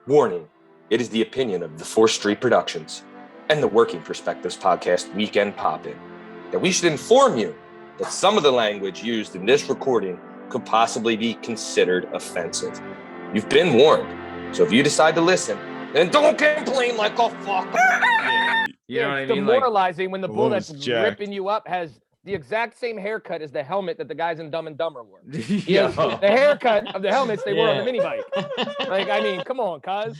Warning, it is the opinion of the 4th Street Productions and the Working Perspectives Podcast Weekend Pop-In that we should inform you that some of the language used in this recording could possibly be considered offensive. You've been warned, so if you decide to listen, then don't complain like a fucker. You know what I mean? Demoralizing when the bull that's jacked. ripping you up has the exact same haircut as the helmet that the guys in Dumb and Dumber wore. Yeah. The haircut of the helmets they wore on the mini bike. Like, I mean, come on, cuz.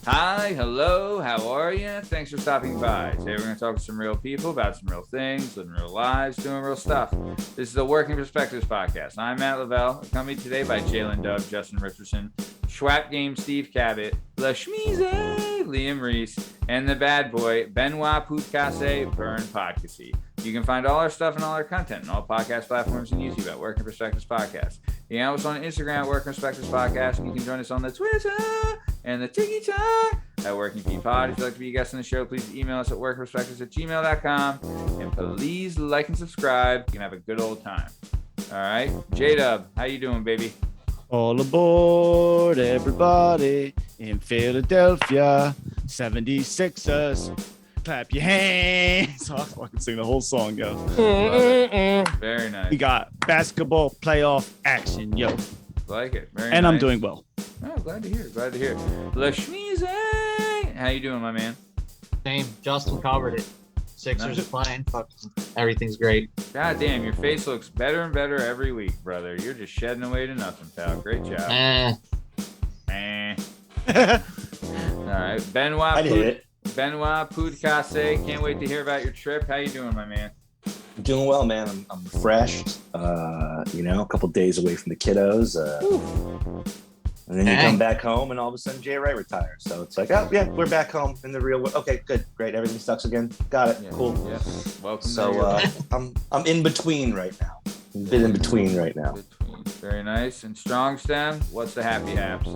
Hi, hello, how are you? Thanks for stopping by. Today we're going to talk to some real people about some real things, living real lives, doing real stuff. This is the Working Perspectives Podcast. I'm Matt Lavelle, accompanied today by Lyn Dub, Justin Richardson, Schwap Game Steve Cabot, Lasmeeshma, Liam Reese, and the bad boy, Bern Podcasy, Bern Podcasy. You can find all our stuff and all our content on all podcast platforms and YouTube at Working Perspectives Podcast. You can follow us on Instagram at Working Perspectives Podcast, and you can join us on the Twitter and the TikTok at Working P Pod. If you'd like to be a guest on the show, please email us at workingperspectives@gmail.com. And please like and subscribe. You can have a good old time. All right. J-Dub, how you doing, baby? All aboard, everybody in Philadelphia, 76ers. Clap your hands. I can sing the whole song, yo. Very nice. We got basketball playoff action, yo. Like it. Very and nice. I'm doing well. Oh, glad to hear. Glad to hear. Lasmeeshma, how you doing, my man? Same. Justin covered it. Sixers Nice. are playing. Everything's great. God damn, your face looks better and better every week, brother. You're just shedding away to nothing, pal. Great job. All right. I did it. Benoit Podcasy, can't wait to hear about your trip. How you doing, my man? I'm doing well, man. I'm refreshed. A couple days away from the kiddos. And then you come back home, and all of a sudden Jay Wright retires. So it's like, oh yeah, we're back home in the real world. Okay, good, great. Everything sucks again. Got it. Yeah, Cool. Yeah. Welcome. So I'm in between right now. I'm a bit in between right now. Very nice. And Strong Stem, what's the happy haps?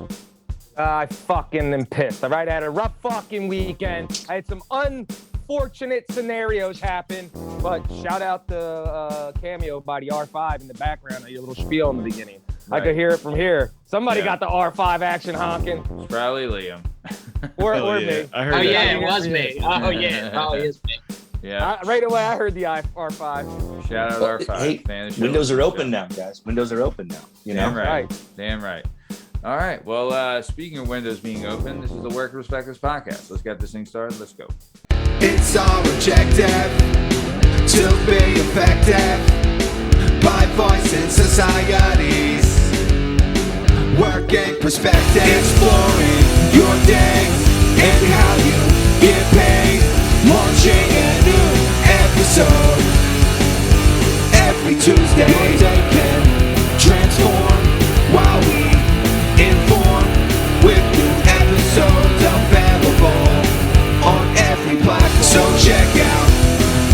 I fucking am pissed. All right, I had a rough fucking weekend. I had some unfortunate scenarios happen, but shout out to Cameo by the R5 in the background. Your little spiel in the beginning. Right. I could hear it from here. Somebody got the R5 action honking. It's probably Liam. or yeah. me. I heard Oh, that. yeah, it was me. Oh, yeah, it probably is me. Yeah. Right away, I heard the R5. Shout out Well, R5. hey, Fan of the show. windows are open now, guys. Windows are open now. You know. Damn right. Damn right. All right. Well, speaking of windows being open, this is the Working Perspectives Podcast. Let's get this thing started. Let's go. It's our objective to be effective by voicing societies. Working perspective, exploring your day and how you get paid. Launching a new episode every Tuesday. Your day can transform while we inform with new episodes available on every platform. So check out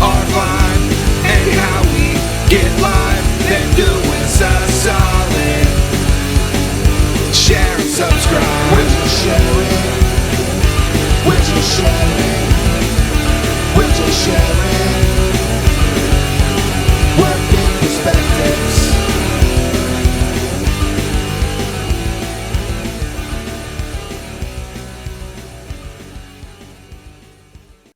our vibe and how we get live. Then do us a solid. Share and subscribe. We're just sharing. We're just sharing. We're just sharing. Working perspectives.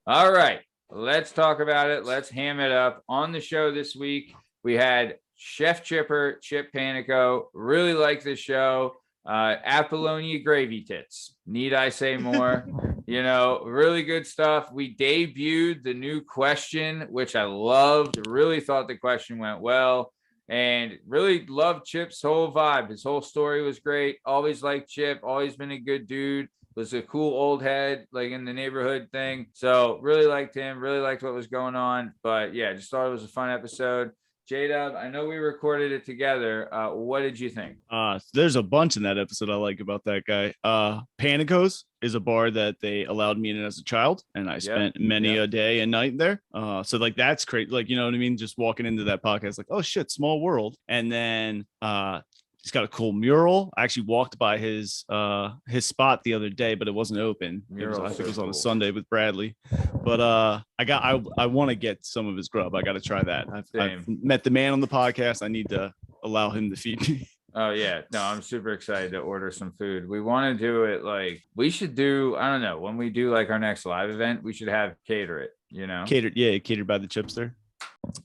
All right, let's talk about it. Let's ham it up. On the show this week, we had Chef Chipper, Chip Panico. Really like this show. Apollonia gravy tits. Need I say more? Really good stuff. We debuted the new question, which I loved. Really thought the question went well. And really loved Chip's whole vibe. His whole story was great. Always liked Chip. Always been a good dude. Was a cool old head, like in the neighborhood thing. So really liked him. Really liked what was going on. But yeah, just thought it was a fun episode. J-Dub, I know we recorded it together. What did you think? There's a bunch in that episode I like about that guy. Panico's is a bar that they allowed me in as a child, and I spent many a day and night there. So like that's great. Like, you know what I mean? Just walking into that podcast, like, oh shit, small world. And then he's got a cool mural. I actually walked by his spot the other day, but it wasn't open. I think it was on a Sunday with Bradley. But I want to get some of his grub. I got to try that. I've met the man on the podcast. I need to allow him to feed me. Oh yeah, no, I'm super excited to order some food. We want to do it like we should do. I don't know, when we do like our next live event, we should have cater it. You know, catered by the Chipster.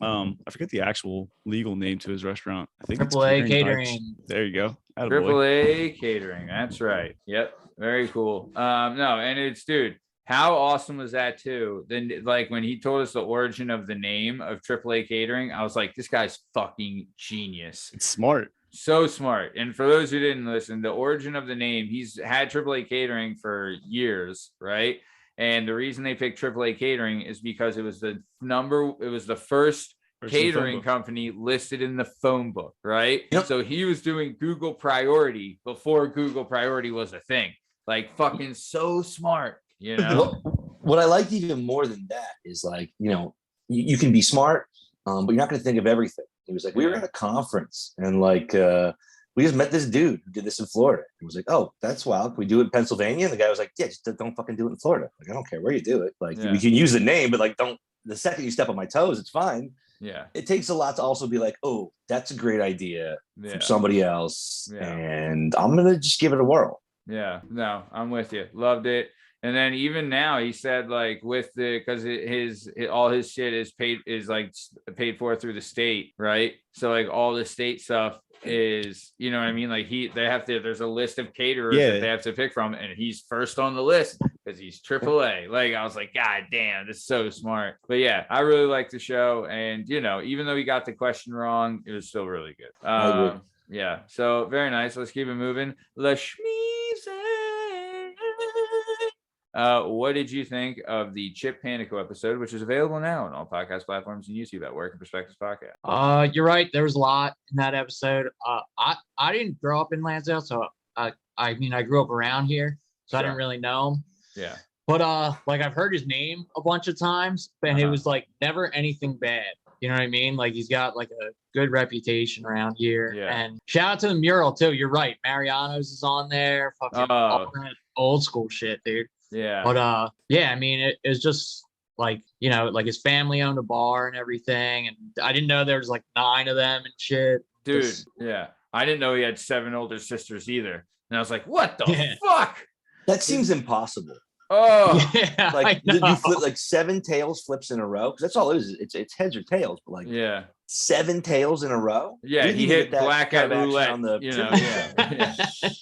I forget the actual legal name to his restaurant. I think AAA it's Catering. There you go. AAA Catering. That's right. Yep. Very cool. No, and it's, dude, how awesome was that too? Then like when he told us the origin of the name of AAA Catering, I was like, this guy's fucking genius. It's smart. So smart. And for those who didn't listen, the origin of the name, he's had AAA Catering for years, right? And the reason they picked AAA Catering is because it was the first catering company listed in the phone book, right? Yep. So he was doing Google priority before Google priority was a thing. Like fucking so smart, you know? What I like even more than that is like, you know, you can be smart, but you're not going to think of everything. He was like, we were at a conference and like, we just met this dude who did this in Florida. He was like, oh, that's wild. Can we do it in Pennsylvania? And the guy was like, yeah, just don't fucking do it in Florida. Like, I don't care where you do it. Like, we can use the name, but like, the second you step on my toes, it's fine. Yeah. It takes a lot to also be like, oh, that's a great idea from somebody else. Yeah. And I'm going to just give it a whirl. Yeah, no, I'm with you. Loved it. And then even now he said like with the, cause all his shit is paid for through the state. Right. So like all the state stuff is, you know what I mean? Like there's a list of caterers that they have to pick from, and he's first on the list because he's AAA. Like I was like, God damn, this is so smart. But yeah, I really liked the show. And you know, even though he got the question wrong, it was still really good. Yeah. So very nice. Let's keep it moving. Lasmeeshma. What did you think of the Chip Panico episode, which is available now on all podcast platforms and YouTube at Work and Perspectives Podcast? You're right. There was a lot in that episode. I didn't grow up in Lansdale, so I mean I grew up around here, so I didn't really know him. Yeah. But like I've heard his name a bunch of times, but it was like never anything bad. You know what I mean? Like he's got like a good reputation around here. Yeah. And shout out to the mural too. You're right. Mariano's is on there. Fucking all that old school shit, dude. Yeah. But yeah, I mean it's just like, you know, like his family owned a bar and everything. And I didn't know there was like 9 of them and shit. Dude, yeah. I didn't know he had 7 older sisters either. And I was like, what the fuck? That seems impossible. Oh, yeah, like you flip like 7 tails flips in a row, because that's all it is. It's heads or tails, but like 7 tails in a row. Yeah, he hit blackout roulette on the, you know.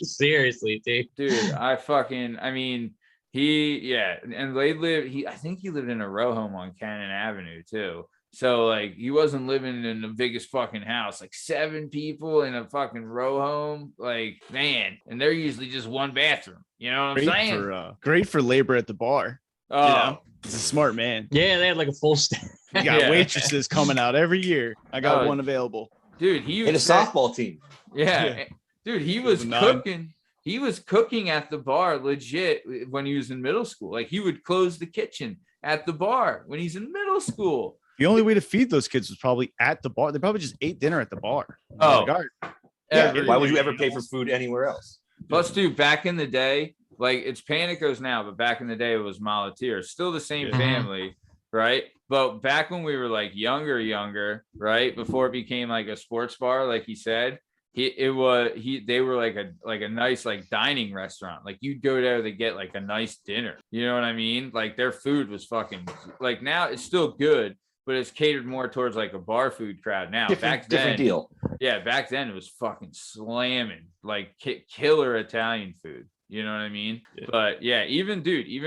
Seriously, dude. I mean, and I think he lived in a row home on Cannon Avenue too. So like he wasn't living in the biggest fucking house, like 7 people in a fucking row home, like man, and they're usually just 1 bathroom. You know what I'm saying? Great for labor at the bar. Oh, you know? He's a smart man. Yeah, they had like a full staff. You got waitresses coming out every year. I got one available. Dude, he was in a softball team. Yeah. Dude, he was cooking. He was cooking at the bar legit when he was in middle school. Like he would close the kitchen at the bar when he's in middle school. The only way to feed those kids was probably at the bar. They probably just ate dinner at the bar. Oh, why would you ever pay for food anywhere else? Plus, dude, back in the day, like it's Panico's now, but back in the day it was Molatier. Still the same family, right? But back when we were like younger, right? Before it became like a sports bar, like he said, they were like a nice like dining restaurant. Like you'd go there to get like a nice dinner. You know what I mean? Like their food was fucking like, now it's still good, but it's catered more towards like a bar food crowd now. Different deal. Yeah, back then it was fucking slamming, like killer Italian food. You know what I mean? Yeah. But yeah, even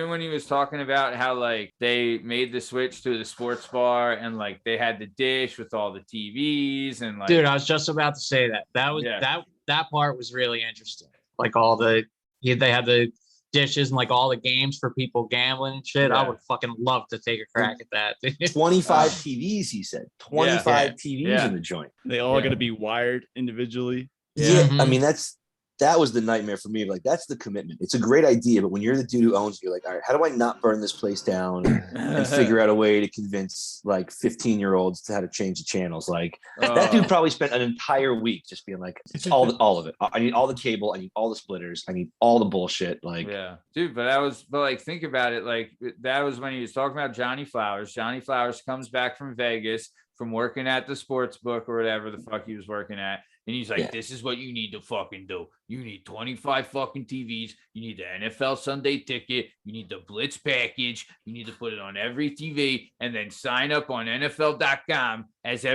when he was talking about how like they made the switch to the sports bar and like they had the dish with all the TVs and like, dude, I was just about to say that was that part was really interesting. Like they had the dishes and like all the games for people gambling and shit. I would fucking love to take a crack at that. 25 TVs, he said. 25 TVs in the joint. They all got to be wired individually. Yeah, I mean that was the nightmare for me. Like that's the commitment. It's a great idea, but when you're the dude who owns it, you're like, all right, how do I not burn this place down and figure out a way to convince like 15-year-olds to how to change the channels? Like that dude probably spent an entire week just being like, it's all of it. I need all the cable. I need all the splitters. I need all the bullshit. Like, yeah, dude. But like, think about it. Like that was when he was talking about Johnny Flowers. Johnny Flowers comes back from Vegas from working at the sports book or whatever the fuck he was working at. And he's like, Yeah. this is what you need to fucking do. You need 25 fucking TVs. You need the NFL Sunday ticket. You need the Blitz package. You need to put it on every TV and then sign up on NFL.com as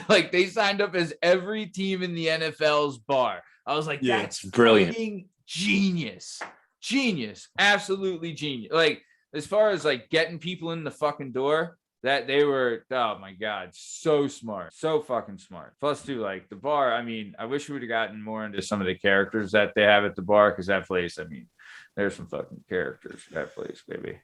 like they signed up as every team in the NFL's bar. I was like, that's brilliant. Fucking genius. Genius. Absolutely genius. Like, as far as like getting people in the fucking door, that they were, oh my God, so smart. So fucking smart. Plus, too, like the bar, I mean, I wish we would have gotten more into some of the characters that they have at the bar, because that place, I mean, there's some fucking characters. That place, baby.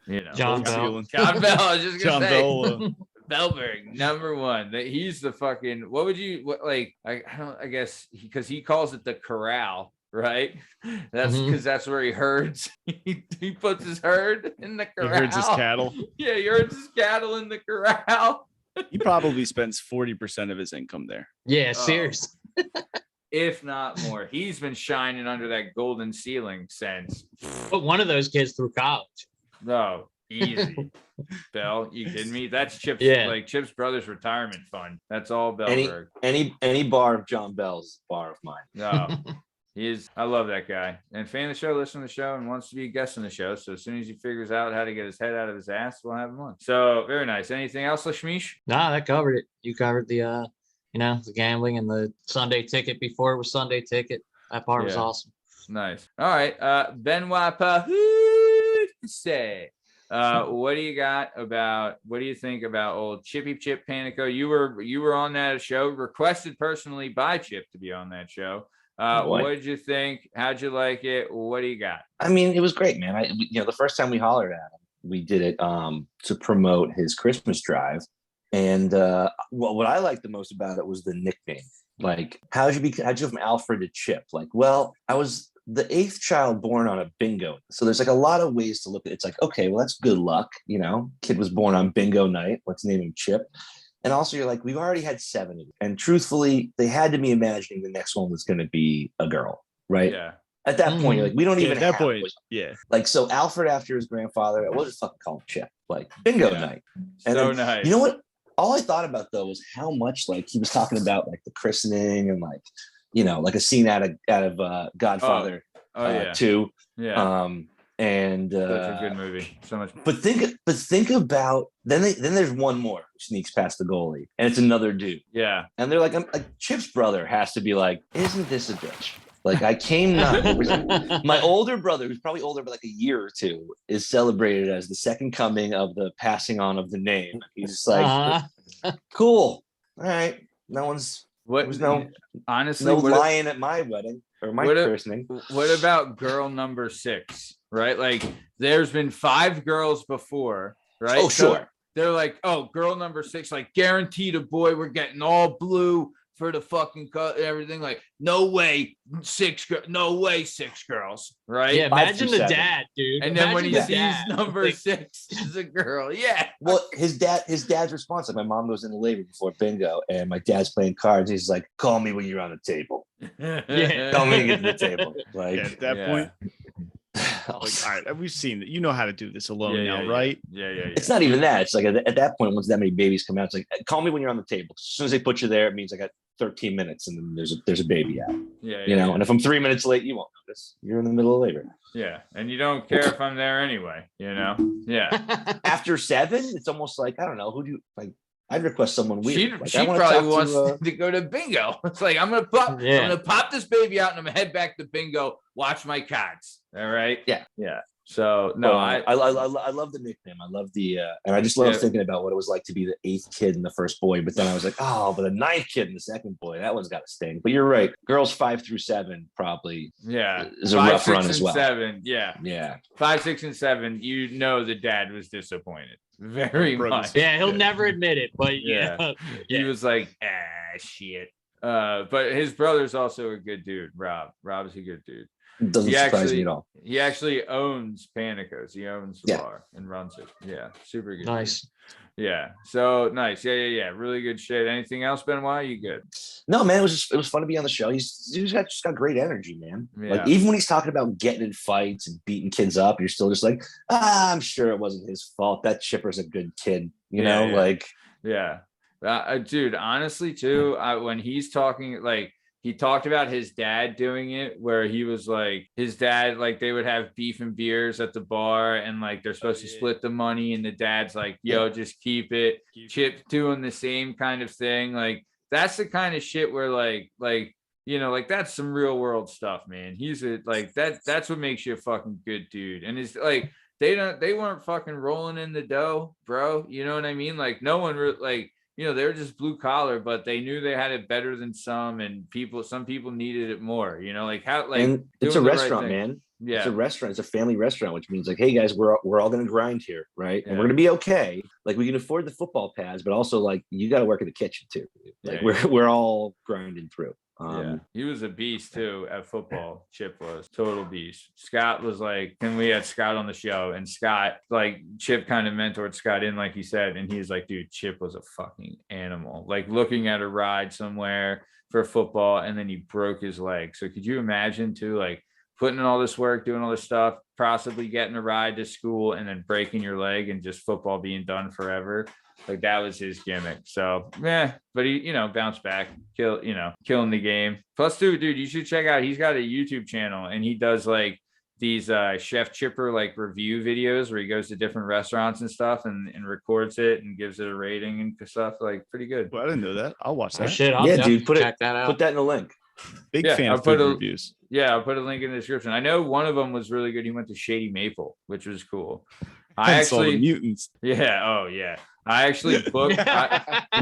You know, John Bell. John Bell. I was just gonna John say. Bell. Bellberg, number one. He's the fucking, what would you, what, like, I don't, I guess, because he calls it the corral, right? That's because that's where he herds. He puts his herd in the corral. He herds his cattle. Yeah, he herds his cattle in the corral. He probably spends 40% of his income there. Yeah, seriously. If not more. He's been shining under that golden ceiling since. But one of those kids through college. No, easy. Bell, you kidding me? That's Chip's, like Chip's brother's retirement fund. That's all Bellberg. Any bar of John Bell's bar of mine. No. I love that guy. And fan of the show, listen to the show, and wants to be a guest on the show. So as soon as he figures out how to get his head out of his ass, we'll have him on. So very nice. Anything else, Lasmeeshma? Nah, that covered it. You covered the the gambling and the Sunday ticket before it was Sunday ticket. That part was awesome. Nice. All right. Benoit say. What do you think about old Chippy Chip Panico? You were on that show, requested personally by Chip to be on that show. What did you think? How'd you like it? What do you got? I mean, it was great, man. The first time we hollered at him, we did it to promote his Christmas drive. And what I liked the most about it was the nickname. Like, how'd you go from Alfred to Chip? Like, well, I was the 8th child born on a bingo. So there's like a lot of ways to look at it. It's like, okay, well, that's good luck. Kid was born on bingo night. Let's name him Chip. And also you're like, we've already had 7 of them. And truthfully, they had to be imagining the next one was going to be a girl, right? Yeah. At that point, you're like, we don't even at that have point, it. Like, so Alfred after his grandfather, we'll just fucking call him Chip. Like, bingo night. And so then, nice. You know what? All I thought about though was how much like he was talking about like the christening and like, like a scene out of Godfather 2. Yeah. And such a good movie. So much. But think about then there's one more who sneaks past the goalie, and it's another dude. Yeah. And they're like, Chip's brother has to be like, isn't this a bitch? Like, I came my older brother, who's probably older by like a year or two, is celebrated as the second coming of the passing on of the name. He's like, cool. All right. No one's honestly no lying at my wedding or my christening. What about girl number 6? Right? Like, there's been 5 girls before, right? Oh, sure. So they're like, oh, girl number 6, like guaranteed a boy. We're getting all blue for the fucking cut and everything. Like, no way 6 girls, right? Yeah, imagine the dad, dude. And then when he sees number 6 is a girl, Well, his dad's response, like, my mom goes into labor before bingo, and my dad's playing cards. He's like, call me when you're on the table. Call me when you get to the table. Like, at that point. Like, all right, we've seen that. You know how to do this alone now, right? Yeah. It's not even that. It's like at that point, once that many babies come out, it's like, call me when you're on the table. As soon as they put you there, it means I got 13 minutes, and then there's a baby out. Yeah. And if I'm 3 minutes late, you won't notice. You're in the middle of labor. Yeah, and you don't care if I'm there anyway. Yeah. After 7, it's almost like, I don't know, who do you like? I'd request someone weird. She probably wants to go to bingo. It's like, I'm gonna pop this baby out, and I'm gonna head back to bingo. Watch my cards. All right. Yeah. So no, I love the nickname. I love the and I just love thinking about what it was like to be the 8th kid and the first boy. But then I was like, oh, but the 9th kid and the second boy, that one's got to sting. But you're right, girls 5 through 7 probably is a 5, rough 6, run as well. 7, yeah. 5, 6, and 7. The dad was disappointed very much. Yeah, he'll never admit it, but he was like, shit. But his brother's also a good dude. Rob is a good dude. Doesn't surprise me at all. He actually owns Panico's. He owns the bar and runs it. Yeah, super good. Nice. Dude. Yeah, so nice. Yeah. Really good shit. Anything else, Benoit? You good? No, man. It was fun to be on the show. He's just got great energy, man. Yeah. Like, even when he's talking about getting in fights and beating kids up, you're still just like, I'm sure it wasn't his fault. That Chipper's a good kid, you know. Yeah. Like, yeah. Dude, honestly, too, when he's talking, like, he talked about his dad doing it, where he was like, his dad, like, they would have beef and beers at the bar, and like they're supposed to split the money, and the dad's like, yo, just keep it. Chip doing the same kind of thing. Like, that's the kind of shit where like, you know, like, that's some real world stuff, man. He's like, that's what makes you a fucking good dude. And it's like, they weren't fucking rolling in the dough, bro. You know what I mean? Like, no one like, you know, they were just blue collar, but they knew they had it better than some, and some people needed it more, you know, like how, like, and it's a restaurant, man. Yeah. It's a restaurant. It's a family restaurant, which means like, hey guys, we're all going to grind here. Right. And we're going to be okay. Like, we can afford the football pads, but also like, you got to work in the kitchen too. Like, we're all grinding through. He was a beast too at football. Chip was total beast. Scott was like, and we had Scott on the show, and Scott, like, Chip kind of mentored Scott in, like he said, and he was like, dude, Chip was a fucking animal. Like, looking at a ride somewhere for football, and then he broke his leg. So could you imagine too, like, putting in all this work, doing all this stuff, possibly getting a ride to school, and then breaking your leg, and just football being done forever? Like, that was his gimmick. So yeah, but he, you know, bounced back, killing the game. Plus, dude, you should check out, he's got a YouTube channel, and he does like these Chef Chipper like review videos where he goes to different restaurants and stuff, and records it and gives it a rating and stuff. Like, pretty good. Well, I didn't know that. I'll watch that. Shit, dude, check that out. Put that in the link. Big fan of food reviews. Yeah, I'll put a link in the description. I know one of them was really good. He went to Shady Maple, which was cool. I actually saw the mutants. Yeah. Oh yeah. I actually booked.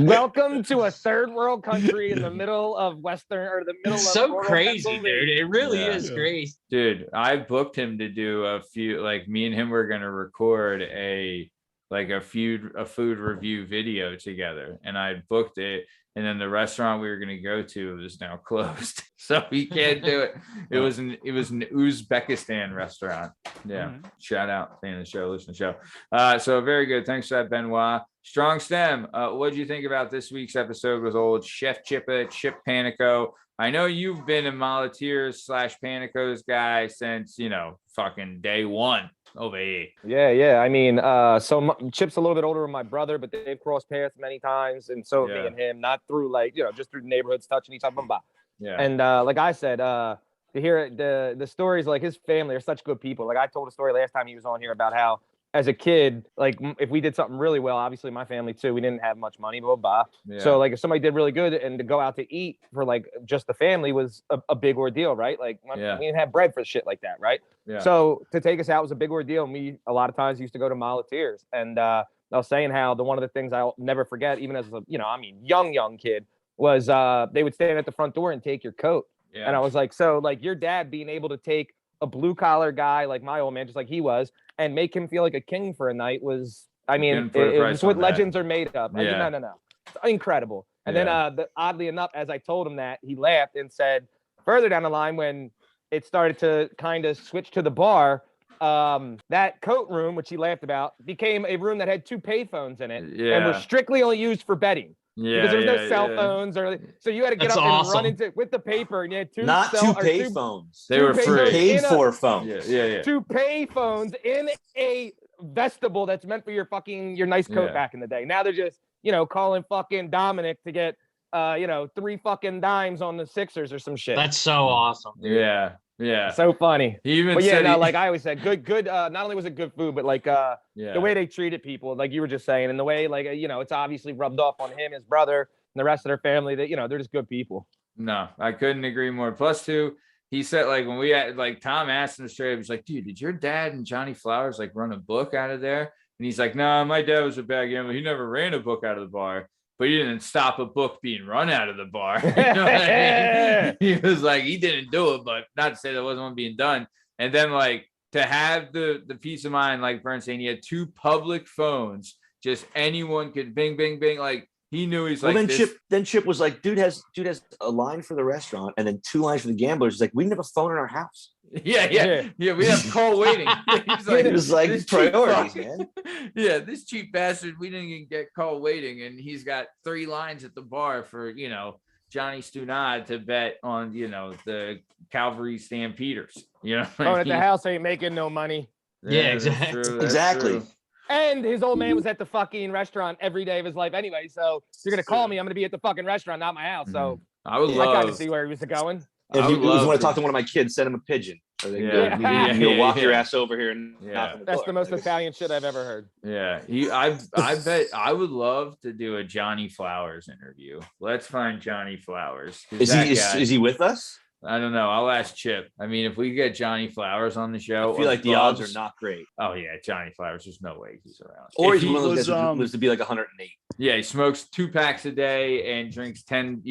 Welcome to a third world country in the middle of Western, or the middle It's of so crazy, dude. It really is crazy. Dude, I booked him to do a few, like, me and him were going to record a food review video together, and I booked it, and then the restaurant we were going to go to is now closed, so we can't do it. It was an Uzbekistan restaurant. Yeah. Shout out, fan of the show, listen to the show. So very good. Thanks for that, Benoit. Strong Stem. What did you think about this week's episode with old Chef Chippa, Chip Panico? I know you've been a Moliteers / Panicos guy since, you know, fucking day one over here. Yeah. I mean, so Chip's a little bit older than my brother, but they've crossed paths many times, and so me and him, not through like, you know, just through the neighborhoods, touching each other. Yeah. And like I said, to hear the stories, like, his family are such good people. Like, I told a story last time he was on here about how, as a kid, like, if we did something really well, obviously my family too, we didn't have much money, so like, if somebody did really good, and to go out to eat for like just the family was a big ordeal, right? Like, we didn't have bread for shit like that, right? So to take us out was a big ordeal, and we a lot of times used to go to Moliteers. And I was saying how one of the things I'll never forget, even as a, you know, I mean, young kid, was they would stand at the front door and take your coat. And I was like, so like, your dad being able to take a blue collar guy like my old man, just like he was, and make him feel like a king for a night was, I mean, it's what legends are made of. No. It's incredible. And then oddly enough, as I told him that, he laughed and said further down the line, when it started to kind of switch to the bar, that coat room, which he laughed about, became a room that had 2 payphones in it and was strictly only used for betting. Because there was no cell phones, or so you had to get up and run into with the paper, and you had 2 phones. They were free. Paid for phones. 2 payphones in a vestibule that's meant for your nice coat back in the day. Now they're just, you know, calling fucking Dominic to get 3 fucking dimes on the Sixers or some shit. That's so awesome, dude. Yeah. So funny. He even said, like I always said, good. Not only was it good food, but like the way they treated people, like you were just saying, and the way, like, you know, it's obviously rubbed off on him, his brother, and the rest of their family, that, you know, they're just good people. No, I couldn't agree more. Plus, too, he said, like, when we had, like, Tom asked him straight, he was like, dude, did your dad and Johnny Flowers like run a book out of there? And he's like, nah, my dad was a bad gambler. He never ran a book out of the bar. But he didn't stop a book being run out of the bar. You know what I mean? He was like, he didn't do it, but not to say that wasn't one being done. And then, like, to have the peace of mind, like Bern saying, he had 2 public phones, just anyone could bing, bing, bing. Like, he knew he's like, then Chip was like, dude has a line for the restaurant and then 2 lines for the gamblers. He's like, we didn't have a phone in our house. Yeah. We have call waiting. He's like, it was like priorities, man. Yeah, this cheap bastard, we didn't even get call waiting, and he's got 3 lines at the bar for, you know, Johnny Stunad to bet on, you know, the Calvary Stampeders. You know, at the house ain't making no money. Yeah, exactly. Exactly. And his old man was at the fucking restaurant every day of his life anyway. So if you're gonna call me, I'm gonna be at the fucking restaurant, not my house. So I would I kind love of see where he was going. If you want to talk to one of my kids, send him a pigeon. So they can go walk your ass over here and knock on the That's door. the most Italian shit I've ever heard. Yeah, I bet I would love to do a Johnny Flowers interview. Let's find Johnny Flowers. Is he with us? I don't know. I'll ask Chip. I mean, if we get Johnny Flowers on the show, I feel like the odds are not great. Oh yeah, Johnny Flowers. There's no way he's around. Or he's one of those guys who lives to be like 108. Yeah, he smokes 2 packs a day and drinks 10.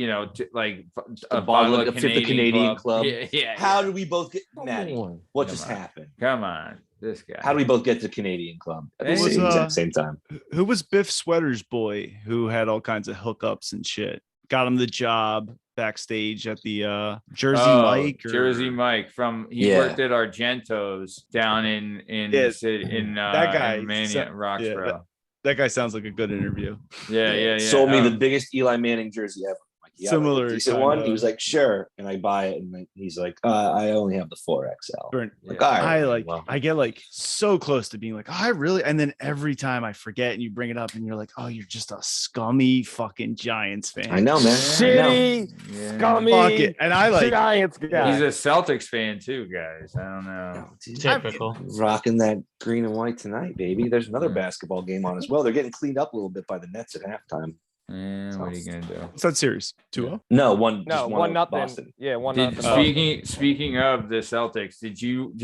Like a bottle of the Canadian Club. Yeah. How do we both get Maddie? What just happened? Come on, this guy. How do we both get to Canadian Club at the same time? Who was Biff Sweater's boy who had all kinds of hookups and shit? Got him the job backstage at the Jersey Mike from worked at Argento's down in the city that guy in Roxborough. That guy sounds like a good interview. Yeah. Sold me the biggest Eli Manning jersey ever. Similar decent one. He was like, sure, and I buy it, and he's like, I only have the 4XL. Like, I get like so close to being like, I really, and then every time I forget, and you bring it up, and you're like, oh, you're just a scummy fucking Giants fan. I know, man. Shitty, scummy. Fuck it. And I like Giants guy. He's a Celtics fan too, guys. I don't know. Typical. Rocking that green and white tonight, baby. There's another basketball game on as well. They're getting cleaned up a little bit by the Nets at halftime. What are you gonna do? What's that series? 2-0? No, one nothing. Boston. Yeah, 1-0. Speaking of the Celtics,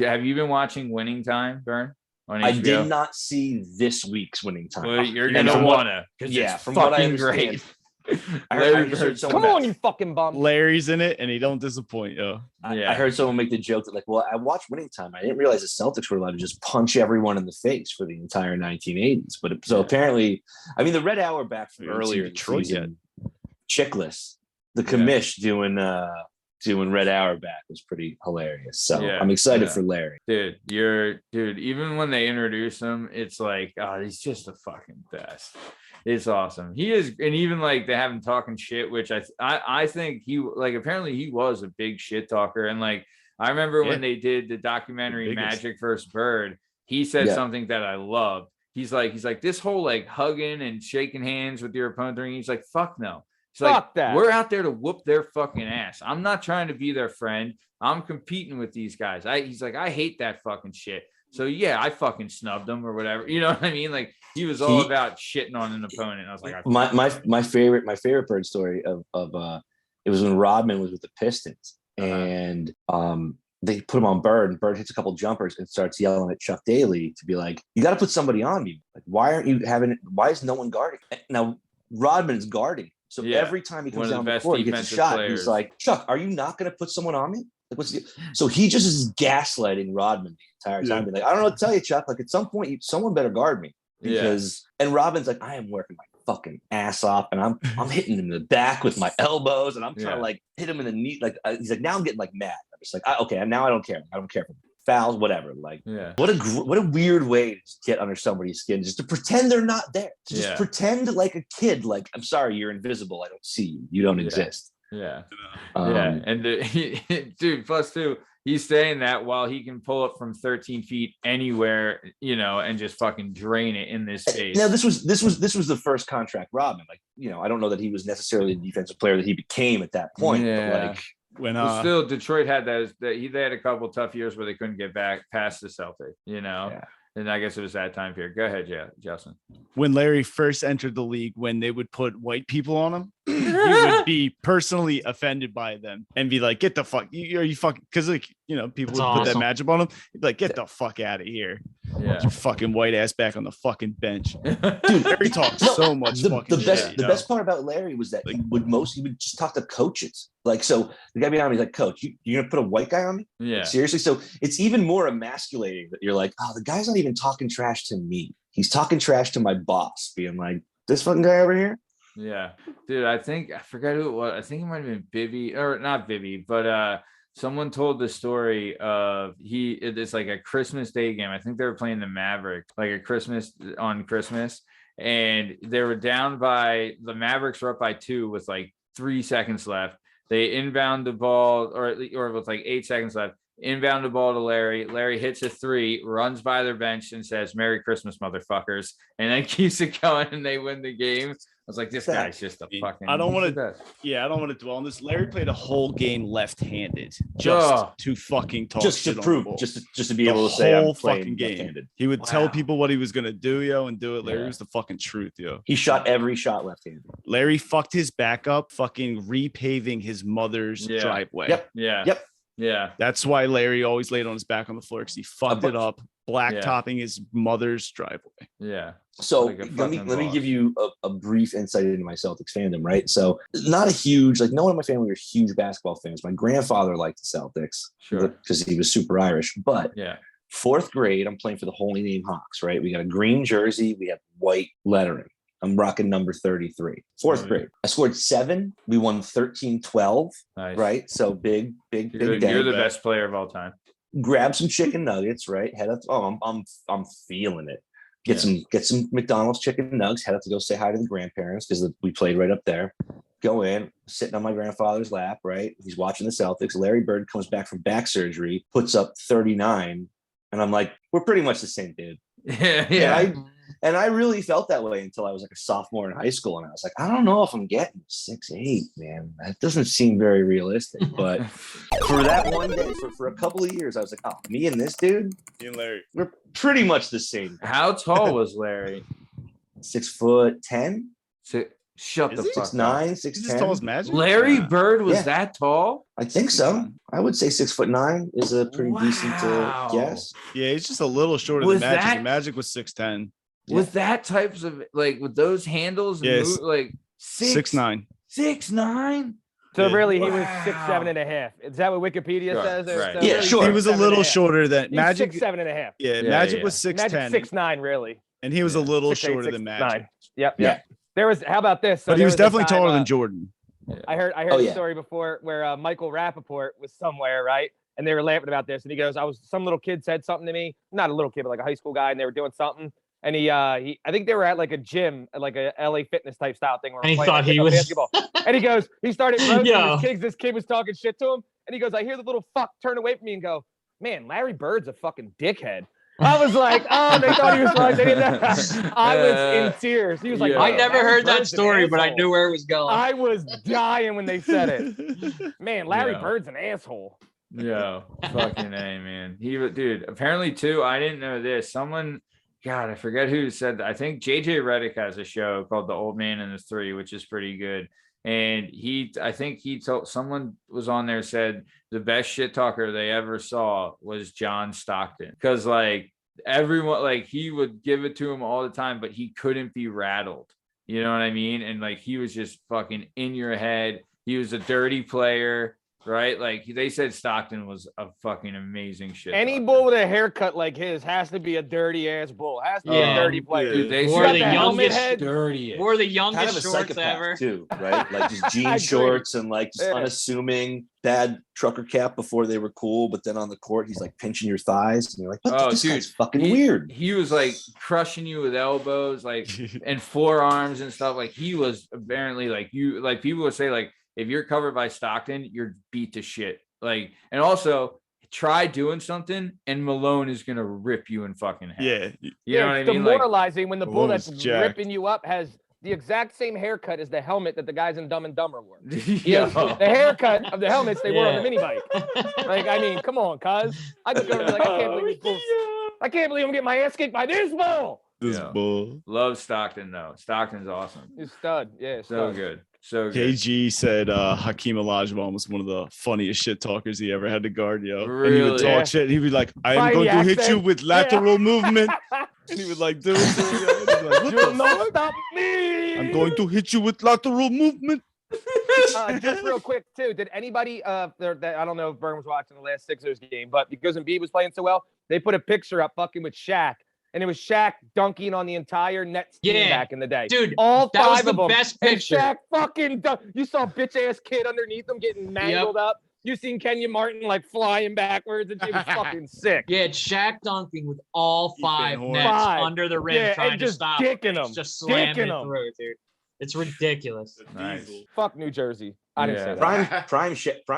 have you been watching Winning Time, Bern? On HBO? I did not see this week's Winning Time. Well, you're gonna wanna, because it's fucking great. Come on, you fucking bum. Larry's in it, and he don't disappoint, yo. I heard someone make the joke that, like, well, I watched Winning Time. I didn't realize the Celtics were allowed to just punch everyone in the face for the entire 1980s. But apparently, I mean, the Red Auerbach from earlier in the season, Chickless, the commish doing Red Auerbach was pretty hilarious. So I'm excited for Larry. Dude, even when they introduce him, it's like, oh, he's just the fucking best. It's awesome. He is, and even like they have him talking shit, which I think he, like, apparently he was a big shit talker. And like I remember when they did the documentary Magic vs. Bird, he said something that I loved. He's like this whole like hugging and shaking hands with your opponent. He's like, fuck no. He's like, that. We're out there to whoop their fucking ass. I'm not trying to be their friend. I'm competing with these guys. He's like, I hate that fucking shit. So yeah, I fucking snubbed him or whatever. You know what I mean? Like he was all about shitting on an opponent. I was like, my favorite Bird story of it was when Rodman was with the Pistons and they put him on Bird, and Bird hits a couple jumpers and starts yelling at Chuck Daly to be like, you got to put somebody on me. Like, why is no one guarding? Now Rodman's guarding. So every time he comes down the court, he gets a shot. He's like, Chuck, are you not going to put someone on me? Like, so he just is gaslighting Rodman the entire time. Being like, I don't know what to tell you, Chuck. Like, at some point, someone better guard me because. And Rodman's like, I am working my fucking ass off, and I'm hitting him in the back with my elbows, and I'm trying to like hit him in the knee. Like, he's like, now I'm getting like mad. I'm just like, okay, now I don't care. I don't care for fouls, whatever. Like, what a weird way to get under somebody's skin, just to pretend they're not there. To just pretend like a kid. Like, I'm sorry, you're invisible. I don't see you. You don't exist. And dude, plus two, he's saying that while he can pull it from 13 feet anywhere, and just fucking drain it in this space. Now this was the first contract Rodman. Like, I don't know that he was necessarily the defensive player that he became at that point. But like, when still Detroit had they had a couple tough years where they couldn't get back past the Celtics, and I guess it was that time period. Go ahead, Justin. When Larry first entered the league, when they would put white people on him, he would be personally offended by them and be like, get the fuck, are you fucking, because like, people would put that matchup on him. He'd be like, get the fuck out of here. Your fucking white ass back on the fucking bench. Dude, Larry talks so much fucking shit. The best part about Larry was that he would just talk to coaches. Like, so the guy behind me is like, Coach, you're gonna put a white guy on me? Yeah. Seriously? So it's even more emasculating that you're like, oh, the guy's not even talking trash to me. He's talking trash to my boss, being like, this fucking guy over here. Yeah, dude, I forgot who it was. I think it might have been Bibby, or not Bibby, but someone told the story of it's like a Christmas Day game. I think they were playing the Mavericks, like on Christmas, and they were down by, the Mavericks were up by 2 with like 3 seconds left. They inbound the ball, or with like 8 seconds left, inbound the ball to Larry. Larry hits a 3, runs by their bench and says, "Merry Christmas, motherfuckers," and then keeps it going, and they win the game. I was like, this guy's just a fucking. I don't want to dwell on this. Larry played a whole game left-handed just to fucking talk. Just to prove, just to be able to say I'm playing left-handed. He would tell people what he was gonna do, yo, and do it. Larry was the fucking truth, yo. He shot every shot left-handed. Larry fucked his back up, fucking repaving his mother's driveway. Yep. Yeah. That's why Larry always laid on his back on the floor, because he fucked it up, blacktopping his mother's driveway. Yeah. So let me give you a brief insight into my Celtics fandom, right? So not a huge, like, no one in my family were huge basketball fans. My grandfather liked the Celtics because he was super Irish. But 4th grade, I'm playing for the Holy Name Hawks, right? We got a green jersey, we have white lettering. I'm rocking number 33. 4th grade. I scored 7. We won 13-12. Nice. Right? So big day. You're the best player of all time. Grab some chicken nuggets, right? Head up. I'm feeling it. Get some McDonald's chicken nuggets. Head up to go say hi to the grandparents because we played right up there. Go in, sitting on my grandfather's lap, right? He's watching the Celtics. Larry Bird comes back from back surgery, puts up 39. And I'm like, we're pretty much the same dude. And I really felt that way until I was like a sophomore in high school. And I was like, I don't know if I'm getting 6'8", man. That doesn't seem very realistic. But for that one day, for a couple of years, I was like, oh, me and this dude, Me and Larry, we're pretty much the same. How tall was Larry? 6'10". Shut the fuck 6'9", 6'10". He's as tall as Magic. Larry Bird was that tall? I think so. I would say 6'9" is a pretty decent guess. Yeah, he's just a little shorter than Magic. And Magic was 6'10". With that types of, like, with those handles, yes. like 6'9". 6'9". So really, he was 6'7.5". Is that what Wikipedia says? Right. So Yeah, sure. He was a little shorter than Magic. 6'7.5". Yeah, Magic was 6'10". Magic 6'9", really. And he was a little shorter than Magic. Yep. There was. How about this? So but he was definitely taller than Jordan. I heard a story before where Michael Rappaport was somewhere, right? And they were laughing about this, and he goes, some little kid said something to me, not a little kid, but like a high school guy, and they were doing something. And he I think they were at like a gym, like a LA Fitness type style thing. Where and he thought he was basketball. And he goes, he started roasting his kids. This kid was talking shit to him, and he goes, I hear the little fuck turn away from me and go, man, Larry Bird's a fucking dickhead. I was like, oh, they thought he was like, they didn't know. I was in tears. He was like, I never heard that story, but I knew where it was going. I was dying when they said it. Man, Larry Bird's an asshole. Yeah, fucking A, man. Dude, apparently too, I didn't know this. Someone, God, I forget who said that. I think JJ Redick has a show called The Old Man and the Three, which is pretty good. And I think he told someone was on there, said the best shit talker they ever saw was John Stockton. Cause like everyone, like he would give it to him all the time, but he couldn't be rattled. You know what I mean? And like, he was just fucking in your head. He was a dirty player. Right, like they said, Stockton was a fucking amazing shit. Any bull with a haircut like his has to be a dirty ass bull. Has to be a dirty player. Dude, they wore the youngest, dirtiest, wore the youngest kind of shorts ever. Too, right? Like just jean shorts and like just unassuming, bad trucker cap before they were cool, but then on the court he's like pinching your thighs and you're like, what? This guy's fucking weird. He was like crushing you with elbows, like and forearms and stuff. Like he was apparently like people would say like, if you're covered by Stockton, you're beat to shit. Like, and also try doing something and Malone is going to rip you in fucking half. Yeah. You know what I mean? Demoralizing when the bull that's ripping you up has the exact same haircut as the helmet that the guys in Dumb and Dumber wore. The haircut of the helmets they wore on the mini bike. Like, I mean, come on, cuz. I just go to be like, I can't believe I'm getting my ass kicked by this bull. Bull. Love Stockton though. Stockton's awesome. He's stud. Yeah, so good. So good. KG said Hakeem Olajuwon was one of the funniest shit talkers he ever had to guard, yo. Really? And he would talk shit. He'd be like, I am going to hit you with lateral movement. And he would like do it. Like, you'll not stop me. I'm going to hit you with lateral movement. Just real quick, too. Did anybody, I don't know if Bern was watching the last Sixers game, but because Embiid was playing so well, they put a picture up fucking with Shaq. And it was Shaq dunking on the entire Nets team back in the day. Dude, all that five was of them. Best picture. And Shaq fucking you saw bitch-ass kid underneath them getting mangled up. You seen Kenya Martin like flying backwards and she was fucking sick. Yeah, it's Shaq dunking with all five Nets under the rim trying to stop dicking them. Just slamming it through, dude. It's ridiculous. Nice. Fuck New Jersey. I didn't say that. Prime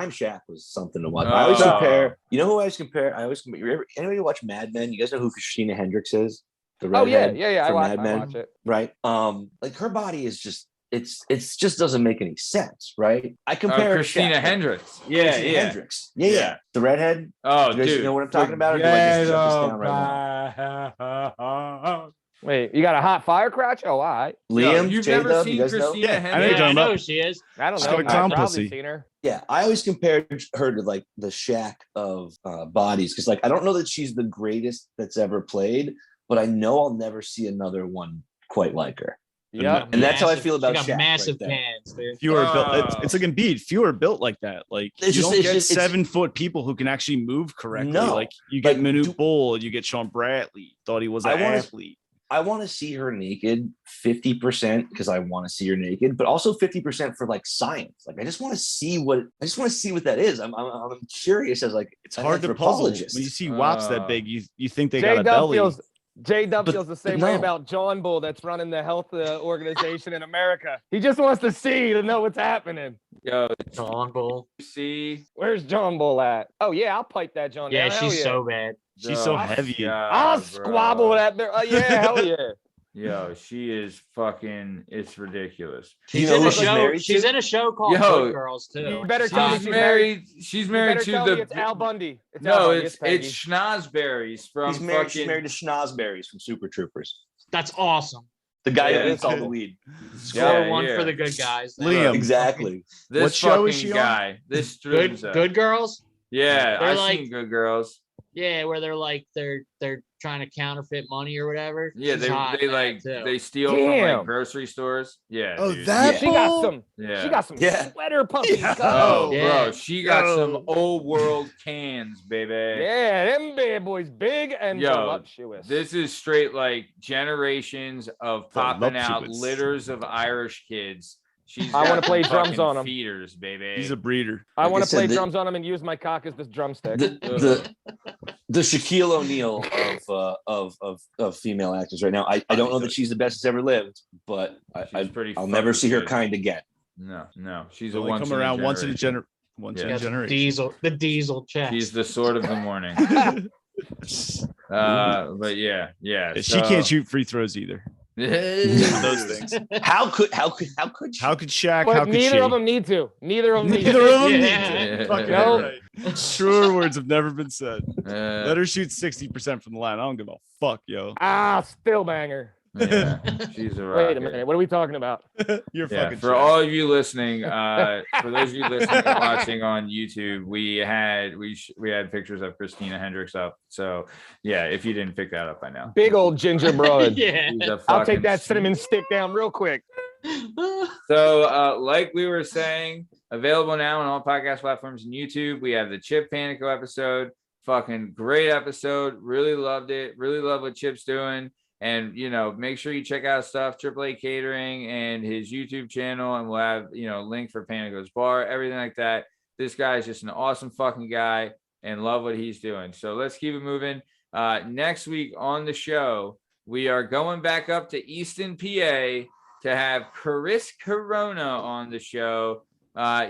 Shaq was something to watch. I always compare. You know who I always compare? Anybody watch Mad Men? You guys know who Christina Hendricks is? The redhead yeah. I Mad Men, watch it. Right. Like her body is just. It's just doesn't make any sense, right? I compare Christina Hendricks. Hendricks. Yeah. The redhead. Oh, you guys dude, know what I'm talking about? Or do I just shut this down right now? Wait, you got a hot fire crotch? Oh, all right. Liam, you've J-Dub, never seen you guys Christina know? Hendricks? I know who she is. I don't She's know. got a I've clown probably pussy. seen her. Yeah, I always compared her to like the Shaq of bodies because, like, I don't know that she's the greatest that's ever played, but I know I'll never see another one quite like her. Yeah, and that's how I feel about She got Shaq. massive right there. cans, dude. Fewer built. It's like Embiid. Fewer built like that. Like It's you just- don't it's get just- it's- 7-foot people who can actually move correctly. No. Like you get Like, Manute Bol, you get Sean Bradley. Thought he was an athlete. I want to see her naked 50% because I want to see her naked, but also 50% for like science. Like I just want to see what that is. I'm curious as like It's hard to puzzle when you see wops that big. You think they got a belly. J-Dub feels the same way about John Bull that's running the health organization in America. He just wants to see to know what's happening. Yo, John Bull. See, where's John Bull at? Oh yeah, I'll pipe that John. Yeah, down. she's Hell so bad. She's so heavy. I'll squabble that. Yeah, hell yeah. Yo, she is fucking. It's ridiculous. She's know in who a she's show. married She's to? in a show called Yo, Good Girls too. You better tell me She's married. She's married to tell me the. it's Al Bundy. It's No, Al Bundy. it's Peggy. Schnozberries from She's married fucking. to Schnozberries from Super Troopers. That's awesome. The guy Yeah, that eats all the weed. Score one yeah. for the good guys. Liam. Exactly. This What show is fucking she on? guy. This Good, Strunza. good girls. Yeah, They're I've like- seen Good Girls. Yeah, where they're like they're trying to counterfeit money or whatever. Yeah, She's hot they in that, like too. they steal from Damn. like grocery stores. Yeah. Oh, dude. that She got some. Yeah. She got some Yeah. sweater puppies. Yeah. Oh, Yeah. bro, she got Yo. some old world cans, baby. Yeah, them bad boys, big and Yo, voluptuous. This is straight like generations of popping out Voluptuous. litters of Irish kids. She's I got wanna play some drums fucking on 'em. Feeders, baby. He's a breeder. I like want I to play said, drums on them and use my cock as this drumstick. The Shaquille O'Neal of female actors right now. I don't know that she's the best that's ever lived, but She's pretty I'll never fucking see her good. kind again. No, she's They a only once come around once in a generation. once Yeah. in a Got the generation. the diesel check. She's the sword of the morning. But yeah. She can't shoot free throws either. Those things. How could she? How could Shaq? But How could neither she? of them need to. Neither of them need Neither to. of them Yeah. need to. Fucking No. right. Truer words have never been said. Uh, Let her shoot 60% from the line. I don't give a fuck, yo. Still banger. yeah, she's a rocket. Wait a minute. What are we talking about? You're Yeah, fucking for Shaq. all of you listening, for those of you listening and watching on YouTube, we had pictures of Christina Hendricks up. So yeah, if you didn't pick that up by now, Big old ginger broad. yeah. she's a I'll take fucking that cinnamon stick down real quick. So, like we were saying, available now on all podcast platforms and YouTube. We have the Chip Panico episode. Fucking great episode. Really loved it. Really love what Chip's doing. And, make sure you check out stuff, AAA Catering and his YouTube channel. And we'll have, link for Panico's bar, everything like that. This guy is just an awesome fucking guy and love what he's doing. So let's keep it moving. Next week on the show, we are going back up to Easton, PA to have Chris Corona on the show.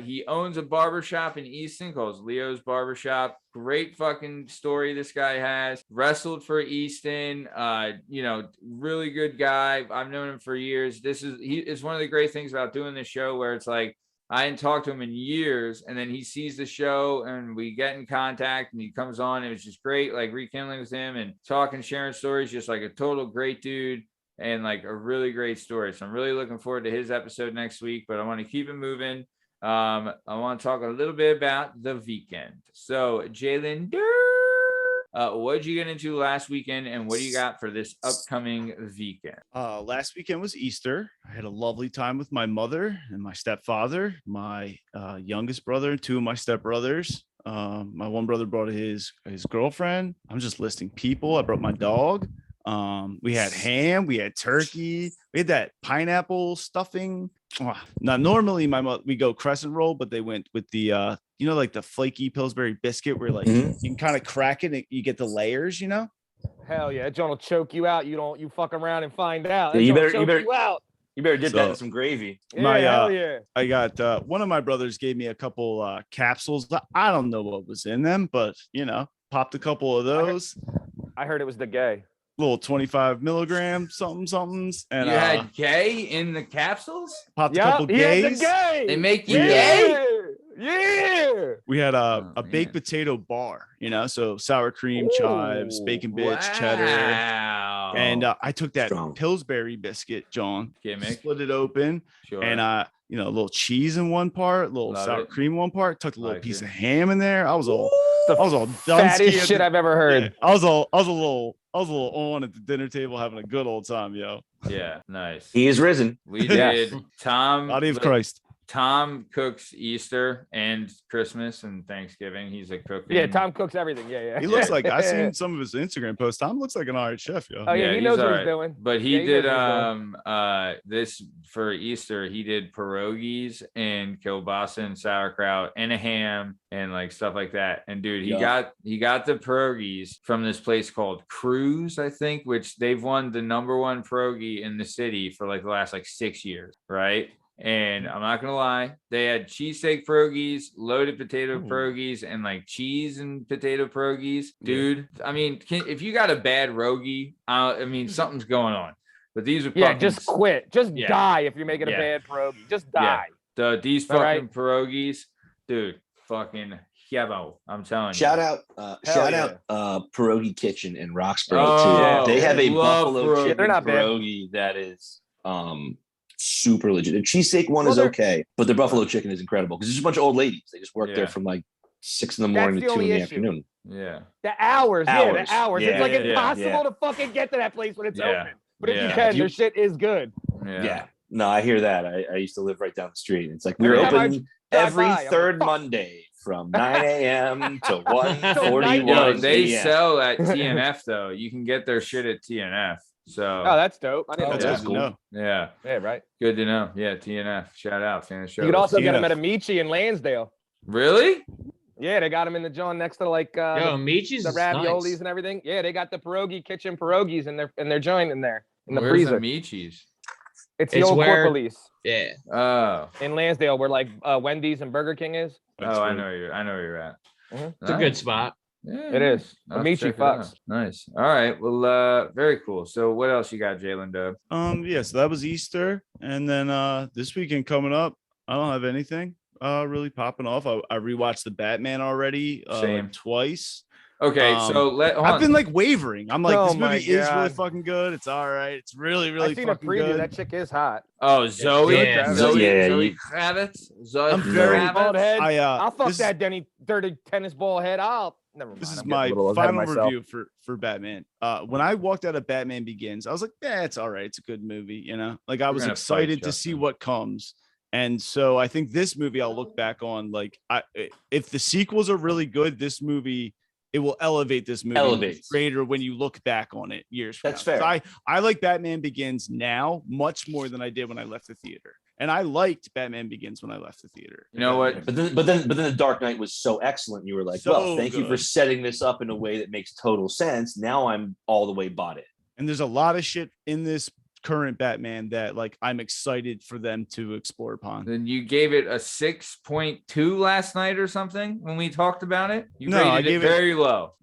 He owns a barbershop in Easton called Leo's Barbershop. Great fucking story this guy has. Wrestled for Easton. Really good guy. I've known him for years. It's one of the great things about doing this show where it's like I hadn't talked to him in years, and then he sees the show and we get in contact and he comes on. And it was just great, like rekindling with him and talking, sharing stories, just like a total great dude. And like a really great story. So I'm really looking forward to his episode next week, but I want to keep it moving. I want to talk a little bit about the weekend. So Jalen, what did you get into last weekend and what do you got for this upcoming weekend? Last weekend was Easter. I had a lovely time with my mother and my stepfather, my youngest brother, and two of my stepbrothers. My one brother brought his girlfriend. I'm just listing people. I brought my dog. We had ham, we had turkey, we had that pineapple stuffing. Now normally we go crescent roll, but they went with the like the flaky Pillsbury biscuit where like you can kind of crack it and you get the layers, Hell yeah, that John will choke you out. You fuck around and find out. Yeah, That you John better- will choke you out. You better dip that So- in some gravy. My, hell yeah. I got one of my brothers gave me a couple capsules. I don't know what was in them, but popped a couple of those. I heard it was the gay. Little 25 milligram somethings, and You had gay in the capsules? popped a Yeah, couple he had the gays. gay. They make you yeah. gay? Yeah. We had a Oh, baked man. potato bar, so sour cream, chives, Ooh, bacon bits, cheddar. Wow. And I took that Strong. Pillsbury biscuit, John, Gimmick. split it open, Sure. and a little cheese in one part, a little Love sour it. cream in one part, tucked a little Like piece it. of ham in there. I was all The done. fattest shit I've ever heard. I was a little on at the dinner table having a good old time, yo. Yeah, nice. He is risen. We Yes. did. Tom Body of Christ. Tom cooks Easter and Christmas and Thanksgiving. He's a cook. Yeah, Tom cooks everything. Yeah. He looks like I've seen some of his Instagram posts. Tom looks like an all right chef, yo. Oh yeah, he he's knows what alright. he's doing. But he Yeah, he did knows what this for Easter. He did pierogies and kielbasa and sauerkraut and a ham and like stuff like that. And dude, he Yeah. got the pierogies from this place called Cruise, I think, which they've won the #1 pierogi in the city for like the last like 6 years, right? And I'm not gonna lie, they had cheesesteak pierogies, loaded potato pierogies, and like cheese and potato pierogies. Dude, I mean, if you got a bad rogie, I mean, something's going on. But these are Yeah, just quit. Just Yeah. die if you're making Yeah. a bad pierogi. Just Yeah. die. These All fucking right. pierogies, dude, fucking yabo. I'm telling Shout you. out, yeah. Pierogi Kitchen in Roxborough Oh, too. They have a love buffalo pierogi. chicken They're not bad. pierogi that is super legit. The cheesesteak one is Well, okay, but their buffalo chicken is incredible because there's just a bunch of old ladies. They just work Yeah. there from like 6 in the morning That's to the 2 in the only issue. afternoon. Yeah. The hours. Yeah, Hours. the hours. Yeah, It's like yeah, impossible yeah. to fucking get to that place when it's Yeah. open. But if you Yeah. can, If you- their shit is good. Yeah. No, I hear that. I used to live right down the street. It's like we're Every time I open drive every by, I'm like, third fuck. Monday from 9 a.m. to 1:41 Yo, they a.m. sell at TNF though. You can get their shit at TNF. So Oh, that's dope. I didn't know That's that. good to know. yeah, Yeah, right. good to know. Yeah, TNF. Shout out, fan of the show. You could also get them TNF. at a Michi in Lansdale. Really? Yeah, they got them in the John next to like Yo, Michi's the is raviolis nice. and everything. Yeah, they got the pierogi kitchen pierogies in their joint in there in the Where's freezer. the Michis? It's the It's old where- Corporalease Yeah. Oh, in Lansdale, where like Wendy's and Burger King is. That's I right. know where you're at. Mhm. It's a good spot. Yeah, It is. I'll have Michi to check it out. fucks. Nice. All right. Well, very cool. So what else you got, Jalen Dub? Yeah, so that was Easter, and then this weekend coming up, I don't have anything really popping off. I rewatched the Batman already Same. twice. Okay, so hold I've on. been like wavering. I'm like, Oh this my movie is really God. fucking good. It's all right. It's really I've seen a fucking preview. good. That chick is hot. Oh, Zoe. Yeah. Zoe. Yeah, Zoe you- Kravitz. Zoe I'm very- Kravitz. Bald head. I'll fuck this, that dirty tennis ball head. Never mind. This is I'm getting my a little ahead of final myself. review for Batman. When I walked out of Batman Begins, I was like, yeah, it's all right. It's a good movie, Like I You're was gonna fight excited to see Justin. what comes. And so I think this movie I'll look back on like if the sequels are really good, this movie it will elevate this movie Elevates. greater when you look back on it years from That's now. fair. So I like Batman Begins now much more than I did when I left the theater. And I liked Batman Begins when I left the theater. You know what? But then the Dark Knight was so excellent. You were like, So well, thank you for good. setting this up in a way that makes total sense. Now I'm all the way bought it. And there's a lot of shit in this current Batman that like I'm excited for them to explore upon. Then you gave it a 6.2 last night or something when we talked about it. You No, I rated gave it it- very low.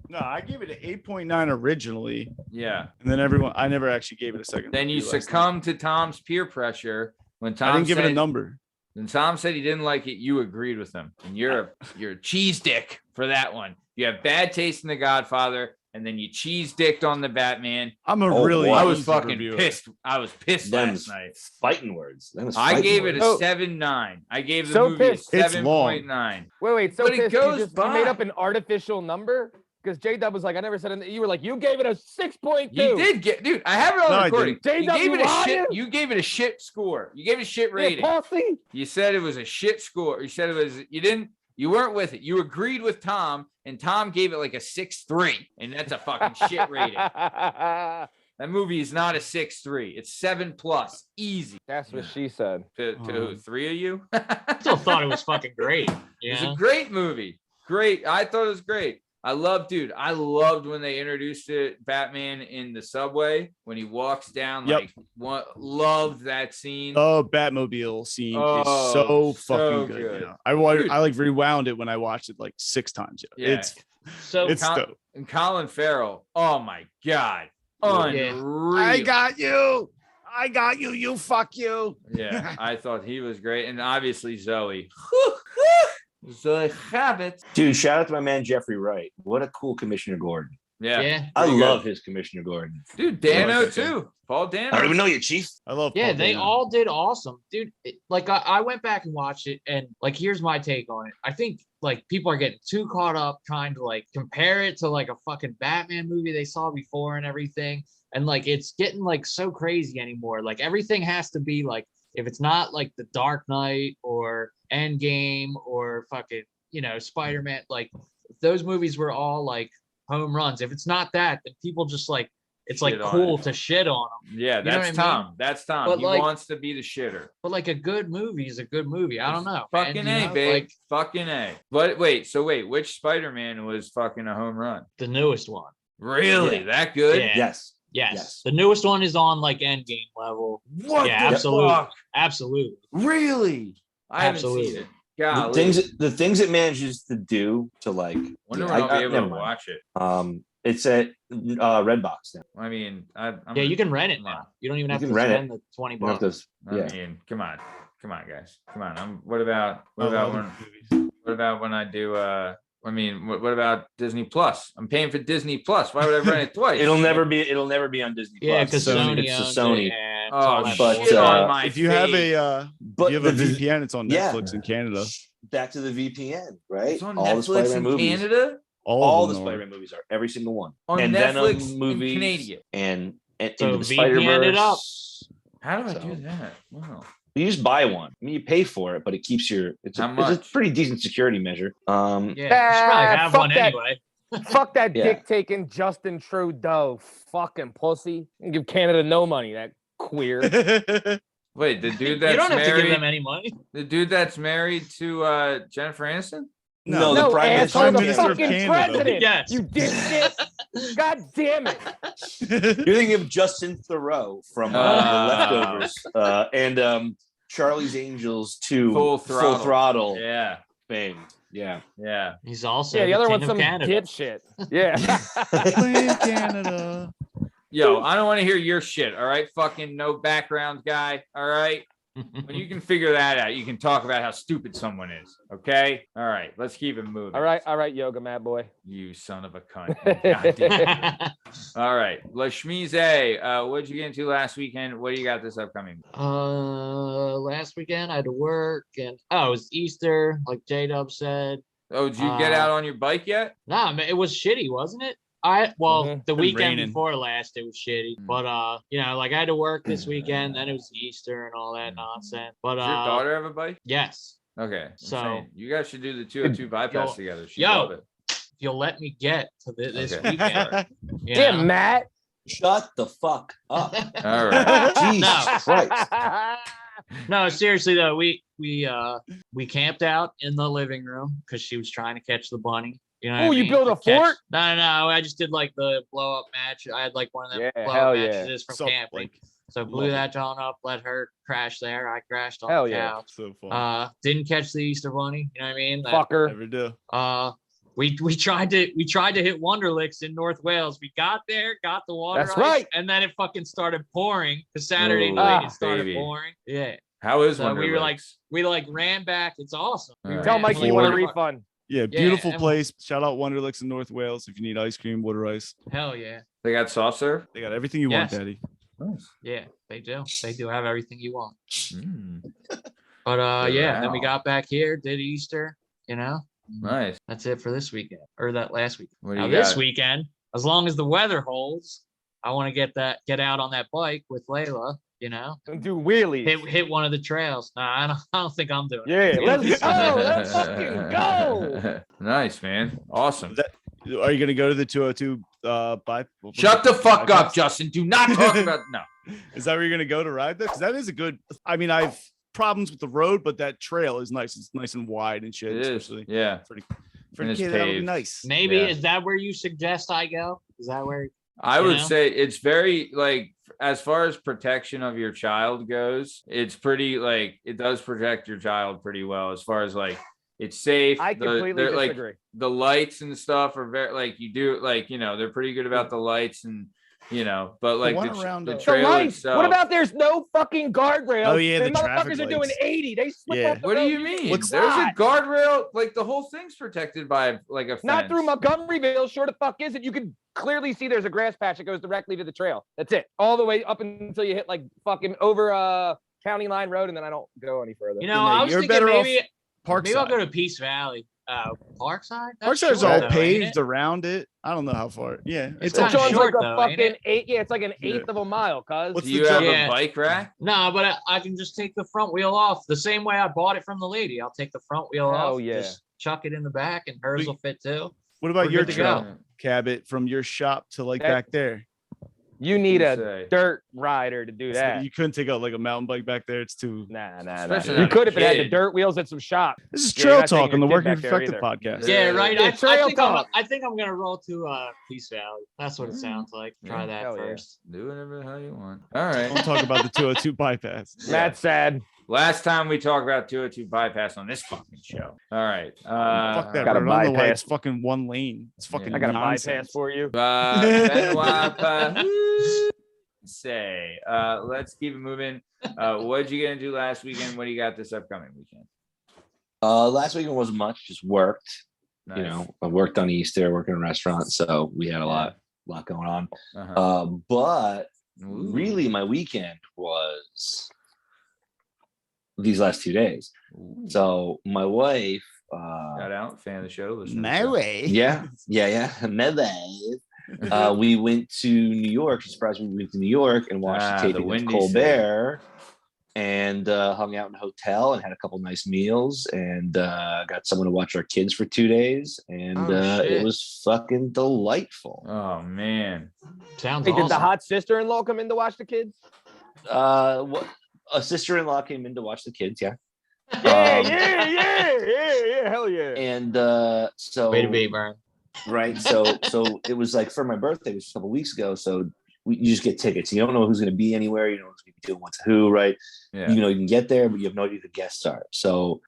No, I gave it an 8.9 originally, Yeah. and then I never actually gave it a second. Then you review last night. succumbed to Tom's peer pressure when Tom I didn't give it a said- number. When Tom said he didn't like it, you agreed with him. And you're a cheese dick for that one. You have bad taste in The Godfather, and then you cheese dicked on the Batman. I'm a Oh, really boy. I was easy fucking reviewer. pissed. I was pissed Them's last night. fighting words. Them's I fighting gave it words. a Oh. 7.9. I gave the So movie pissed. a It's long. 7.9. Wait. So But it pissed, goes you by. made up an artificial number? Because J-Dub was like, I never said anything. You were like, you gave it a 6.2. You did get, dude. I have it on No, I recording. didn't. You gave J-Dub, it a you shit. liar. You gave it a shit score. You gave it a shit Yeah, rating. Posse. You said it was a shit score. You said it was. You didn't. You weren't with it. You agreed with Tom, and Tom gave it like a 6.3, and that's a fucking shit rating. That movie is not a 6.3. It's 7+. Easy. That's what she said. To who? 3 of you? I still thought it was fucking great. It's Yeah. a great movie. Great. I thought it was great. I loved when they introduced it, Batman in the subway when he walks down. Yep. Loved that scene. Oh, Batmobile scene is so fucking good. Yeah. I like rewound it when I watched it like 6 times. Yeah. It's dope. And Colin Farrell. Oh my God. Unreal. I got you. You fuck you. Yeah, I thought he was great. And obviously Zoe. Zoe Cabot. Dude, shout out to my man Jeffrey Wright. What a cool Commissioner Gordon. Yeah. I love his Commissioner Gordon. Dude, Dano too. Paul Dano. I don't even know you, Chief. I love Yeah, Paul they Dano. all did awesome. Dude, I went back and watched it, and like here's my take on it. I think like people are getting too caught up trying to like compare it to like a fucking Batman movie they saw before and everything. And like it's getting like so crazy anymore. Like everything has to be like, if it's not like The Dark Knight or Endgame or fucking, Spider-Man, like those movies were all like home runs. If it's not that, then people just like, it's like cool to shit on them. Yeah, that's Tom. Mean? That's Tom. But he wants to be the shitter. But like a good movie is a good movie. I don't know. Fucking A, babe. Like, fucking A. But wait, which Spider-Man was fucking a home run? The newest one. Really? Yeah. That good? Yeah. Yes. The newest one is on like Endgame level. What? Yeah, absolutely. Absolutely. Really? I haven't seen it. Golly. The things it manages to do to like. Wonder when I'll be able to watch it. It's at Redbox now. I mean, you can rent it now. You don't even have to spend the $20. I mean, come on, guys, come on. What about when I do? What about Disney Plus? I'm paying for Disney Plus. Why would I rent it twice? It'll never be on Disney Plus. Yeah, because Sony it's Sony. But if you have a VPN, it's on Netflix in Canada. Back to the VPN, right? It's on Netflix in Canada. All the Spider-Man movies are every single one. On and Netflix Venom movies in Canadian. And so into the Spider-Verse. How do I do that? Wow. You just buy one. I mean, you pay for it, but it keeps it's a pretty decent security measure. Yeah, you should probably have one anyway. Fuck that dick-taking Justin Trudeau fucking pussy. Give Canada no money, that queer. Wait, the dude that's you don't have married, to give them any money. The dude that's married to Jennifer Aniston? No, the Prime Minister of Canada. President. Yes. You dipshit. God damn it. You're thinking of Justin Theroux from The Leftovers and Charlie's Angels 2 Full Throttle. Yeah. Fame. Yeah. He's also the other one's King some of Canada. dipshit. Yeah. Canada. Yo, I don't want to hear your shit. All right, fucking no background guy. All right. When you can figure that out, you can talk about how stupid someone is. Okay. All right. Let's keep it moving. All right, yoga mat boy. You son of a cunt. God damn. All right. Lasmeeshma, what'd you get into last weekend? What do you got this upcoming? Last weekend I had to work and it was Easter, like J-Dub said. Oh, did you get out on your bike yet? Nah, it was shitty, wasn't it? The weekend raining. before last it was shitty, but like I had to work this weekend, then it was Easter and all that nonsense. But does your daughter have a bike? Yes. Okay. So you guys should do the 202 bypass together. She'd love it. If you'll let me get to this Okay. weekend. Damn, Matt. Shut the fuck up. All right. Jesus Christ. No, seriously though, we camped out in the living room because she was trying to catch the bunny. You know you built a fort? No, I just did like the blow up match. I had like one of them blow up matches from camping. So blew that John up, let her crash there. I crashed on the couch. So fun. Didn't catch the Easter bunny. You know what I mean? Fucker. Never do. We tried to hit Wonderlicks in North Wales. We got there, got the water That's ice, right. And then it fucking started pouring. The Saturday night it started baby. pouring. Yeah. How is So Wonderlicks? we ran back. It's awesome. Tell Mikey you want a refund. Yeah, beautiful place. Shout out Wonderlicks in North Wales. If you need ice cream, water ice, Hell yeah. They got soft serve? they got everything you want, Yes. Daddy. Nice. Yeah, they do. They do have everything you want. Mm, But then we Wow. got back here, did Easter, nice. That's it for this weekend or that last weekend. What do Now you this got? weekend, as long as the weather holds, I want to get out on that bike with Layla, And do wheelies. hit one of the trails. Nah, I don't think I'm doing Yeah, it. let's go. Let's fucking go. Nice, man. Awesome. Are you gonna go to the 202 Shut the fuck up, Justin. Do not talk about no. Is that where you're gonna go to ride that? Because that is a good. I mean, I've problems with the road, but that trail is nice. It's nice and wide and shit. It is. Especially Yeah. For the kid, that would be nice. Maybe is that where you suggest I go? Is that where I would say it's very like as far as protection of your child goes, it's pretty like it does protect your child pretty well as far as like it's safe. I completely disagree. Like the lights and stuff are very like you do like they're pretty good about the lights and but like the trailer itself. What about there's no fucking guardrail? Oh yeah, the motherfuckers are doing 80. They slip off the What road. do you mean? There's a guardrail. Like the whole thing's protected by like a fence. Not through Montgomeryville. Sure the fuck isn't. You can clearly see there's a grass patch that goes directly to the trail. That's it. All the way up until you hit like fucking over County Line Road, and then I don't go any further. I was thinking maybe Parkside. I'll go to Peace Valley. Parkside? Parkside's all paved around it. I don't know how far. Yeah. It's kind of short, like a fucking eight. Yeah, it's like an eighth of a mile, cuz. Do you have a bike rack? No, but I can just take the front wheel off the same way I bought it from the lady. I'll take the front wheel off. Just chuck it in the back, and hers will fit too. What about your truck, Cabot, from your shop to like back there? You need a dirt rider to do that. You couldn't take out like a mountain bike back there. It's too. Nah. You could if it had the dirt wheels at some shop. This is Trail Talk on the Working Perspective podcast. Yeah, right. I think I'm gonna roll to Peace Valley. That's what it sounds like. Try that first. Do whatever the hell you want. All right. We'll talk about the 202 bypass. Matt's sad. Last time we talked about 202 bypass on this fucking show. All right. Fuck that. I don't know why it's fucking one lane. It's fucking I got a bypass for you. Say, let's keep it moving. What did you get into last weekend? What do you got this upcoming weekend? Last weekend wasn't much, just worked. Nice. I worked on Easter, worked in a restaurant, so we had a lot going on. But really my weekend was these last 2 days. So my wife shout out, fan of the show. My wife. Yeah. My wife. We went to New York. She surprised me. We went to New York and watched the taping of Colbert and hung out in a hotel and had a couple nice meals and got someone to watch our kids for 2 days. And it was fucking delightful. Oh, man. Sounds awesome. Did the hot sister-in-law come in to watch the kids? A sister-in-law came in to watch the kids. Yeah. Hell yeah. And so way to be, Bern. Right. So it was like for my birthday, which was a couple weeks ago. So you just get tickets. You don't know who's going to be anywhere. You don't know who's going to be doing what's who, right? Yeah. You can get there, but you have no idea who the guests are. So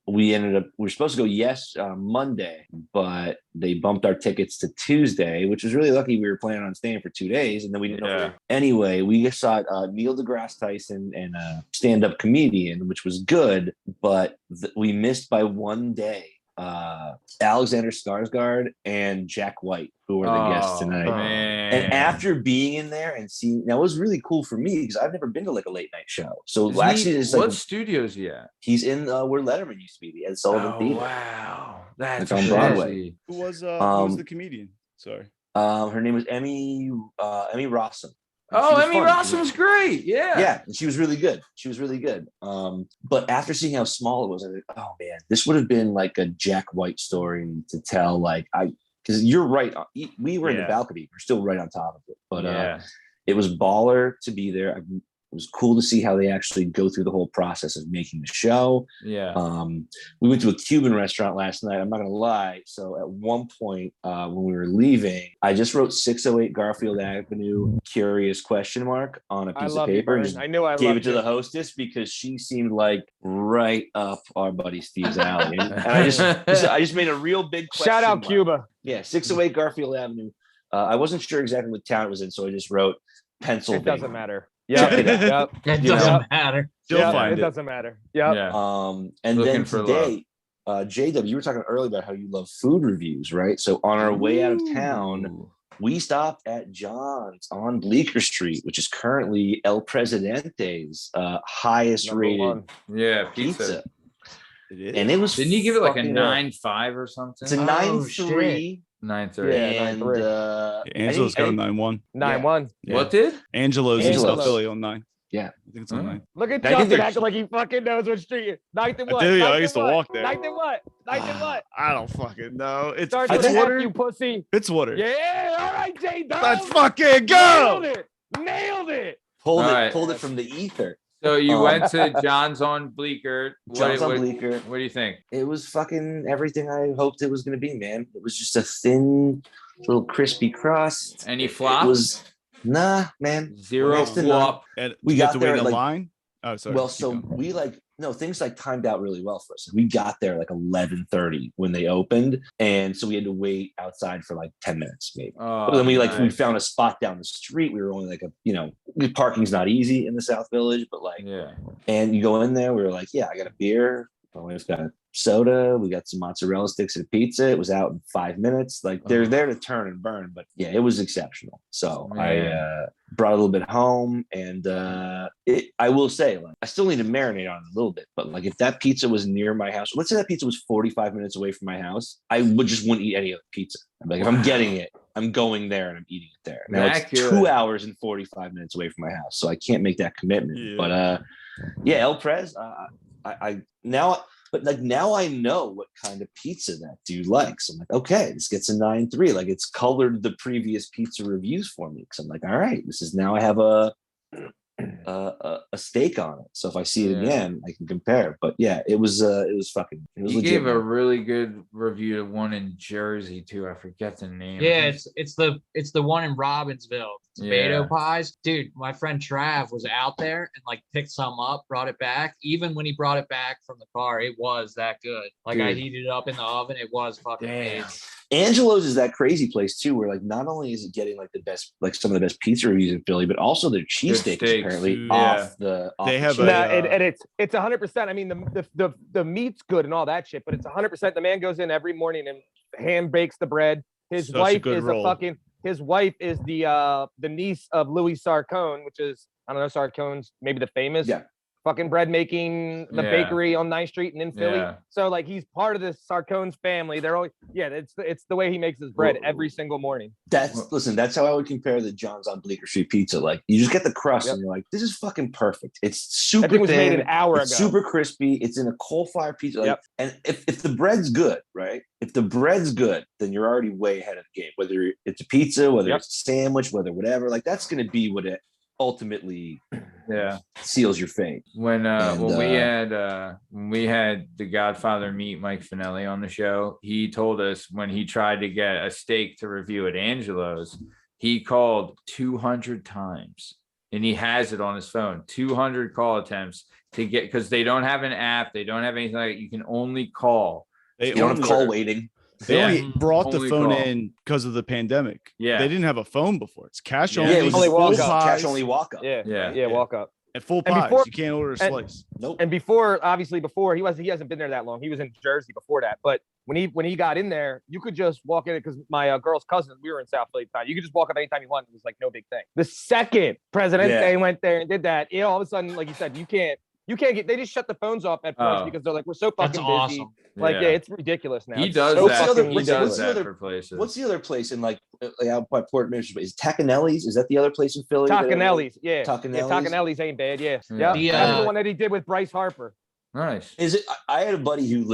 we were supposed to go Monday, but they bumped our tickets to Tuesday, which was really lucky. We were planning on staying for 2 days, and then we didn't know. Anyway, we just saw Neil deGrasse Tyson and a stand-up comedian, which was good, but we missed by 1 day. Alexander Skarsgård and Jack White, who were the guests tonight. And after being in there and seeing, now it was really cool for me because I've never been to like a late night show. So what studio is he at? He's in where Letterman used to be, the Ed Sullivan Theater. Wow, that's on Broadway. Who was the comedian? Sorry, her name was Emmy Rossum. Emmy Rossum was great. Yeah, and she was really good. But after seeing how small it was, I was like, oh man, this would have been like a Jack White story to tell. Because you're right. We were in the balcony. We're still right on top of it. But it was baller to be there. It was cool to see how they actually go through the whole process of making the show. Yeah. We went to a Cuban restaurant last night. I'm not going to lie. So at one point when we were leaving, I just wrote 608 Garfield Avenue *? On a piece of paper. And I knew I gave it to the hostess because she seemed like right up our buddy Steve's alley. And I just made a real big question shout out mark. Cuba. Yeah, 608 Garfield Avenue. I wasn't sure exactly what town it was in, so I just wrote Pennsylvania. It doesn't matter. Yep. It doesn't matter. It doesn't matter. Yep. And then today, JW, you were talking earlier about how you love food reviews, right? So on our way out of town, we stopped at John's on Bleecker Street, which is currently El Presidente's highest rated pizza. It is. And it was didn't you give it like a 9.5 or something? It's a 9.3. 9.3. And Angela's got a 9.1. 9.1. Yeah. What did? Angelo's in South Philly on 9. Yeah. I think it's on 9. Look at Justin acting like he fucking knows what street is. 9th and what? I do, I used to walk there. 9th and what? 9th and what? I don't fucking know. It's Starts with F, you pussy. Fitzwater. Yeah, all right, J. Let's fucking go. Nailed it. Pulled it from the ether. So you went to John's on Bleecker. John's on Bleecker. What do you think? It was fucking everything I hoped it was going to be, man. It was just a thin, little crispy crust. Any flop? It was nah, man. Zero flop. We got to there wait in like, line. Oh, sorry. Well, so we things like timed out really well for us. We got there like 11:30 when they opened, and so we had to wait outside for like 10 minutes maybe. Oh, But then we found a spot down the street. We were only like parking's not easy in the South Village, but like and you go in there, we were like, yeah, I got a beer. My wife's got a soda. We got some mozzarella sticks and a pizza. It was out in 5 minutes. Like they're there to turn and burn, but yeah, it was exceptional. So I brought a little bit home, and I will say, like, I still need to marinate on it a little bit. But like, if that pizza was near my house, let's say that pizza was 45 minutes away from my house, I wouldn't eat any other pizza. I'm like, if I'm getting it, I'm going there and I'm eating it there. Now it's 2 hours and 45 minutes away from my house, so I can't make that commitment. Yeah. But El Prez, now I know what kind of pizza that dude likes. I'm like, okay, this gets a 9.3. Like, it's colored the previous pizza reviews for me. Because I'm like, all right, now I have a stake on it. So if I see it again, I can compare. But yeah, it was fucking. It was you legit, gave man. a really good review to one in Jersey too. I forget the name. Yeah, it's the one in Robbinsville. Tomato pies, dude. My friend Trav was out there and like picked some up, brought it back. Even when he brought it back from the car, it was that good. Like, dude, I heated it up in the oven. It was fucking amazing. Angelo's is that crazy place too, where like not only is it getting like the best, like some of the best pizza reviews in Philly, but also their cheesesteak is apparently off the. They have and it's 100%. I mean, the meat's good and all that shit, but it's 100%. The man goes in every morning and hand bakes the bread. His wife is His wife is the niece of Louis Sarcone, which is, I don't know, Sarcone's maybe the famous fucking bread making bakery on 9th Street and in Philly. So like, he's part of the Sarcone's family. They're always it's the way he makes his bread every single morning. That's how I would compare the John's on Bleecker Street pizza. Like, you just get the crust and you're like, this is fucking perfect. It's super thin. It was made an hour ago. Super crispy. It's in a coal fire pizza. Like, and if the bread's good, right? If the bread's good, then you're already way ahead of the game. Whether it's a pizza, whether it's a sandwich, whether whatever, like, that's going to be what it ultimately seals your fate. When we had the Godfather meet Mike Finelli on the show, he told us when he tried to get a steak to review at Angelo's, he called 200 times, and he has it on his phone, 200 call attempts to get, because they don't have an app, they don't have anything like that. You can only call. They don't have call waiting. They only brought the phone in because of the pandemic. Yeah, they didn't have a phone before. It's cash only. Yeah, it was only walk up. Cash only walk up. Yeah, walk up. At full pies, you can't order a slice. Nope. And before he hasn't been there that long. He was in Jersey before that. But when he got in there, you could just walk in, because my girl's cousin, we were in South Philly at the time. You could just walk up anytime you wanted. It was like no big thing. The second President's Day went there and did that, all of a sudden, like you said, you can't get. They just shut the phones off at first because they're like, we're so fucking busy. Awesome. Like, it's ridiculous now. He does that. He does that for places. What's the other place in like out by Port Michigan? Is Tacanelli's? Is that the other place in Philly? Tacanelli's, Tacanelli's ain't bad. That's the one that he did with Bryce Harper. Nice. Is it? I had a buddy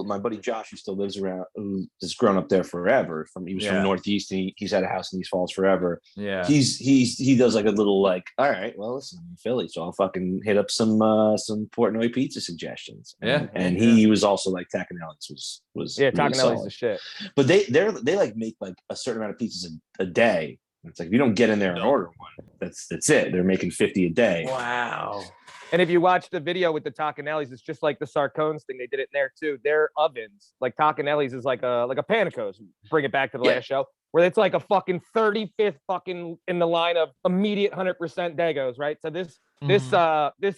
my buddy Josh, who still lives around, who has grown up there forever. He was from Northeast, and he's had a house in East Falls forever. Yeah. He does like a little like, all right, well, listen, I'm in Philly, so I'll fucking hit up some Portnoy pizza suggestions. And he was also like, Tacanelli's was really Tacanelli's solid. the shit. But they like make like a certain amount of pizzas a day. It's like, if you don't get in there and order one, that's it. They're making 50 a day. Wow. And if you watch the video with the Tacanelli's, it's just like the Sarcone's thing. They did it in there too. Their ovens, like Tacanelli's, is like a Panico's. Bring it back to the last show, where it's like a fucking 35th fucking in the line of immediate 100% Dagos, right? So this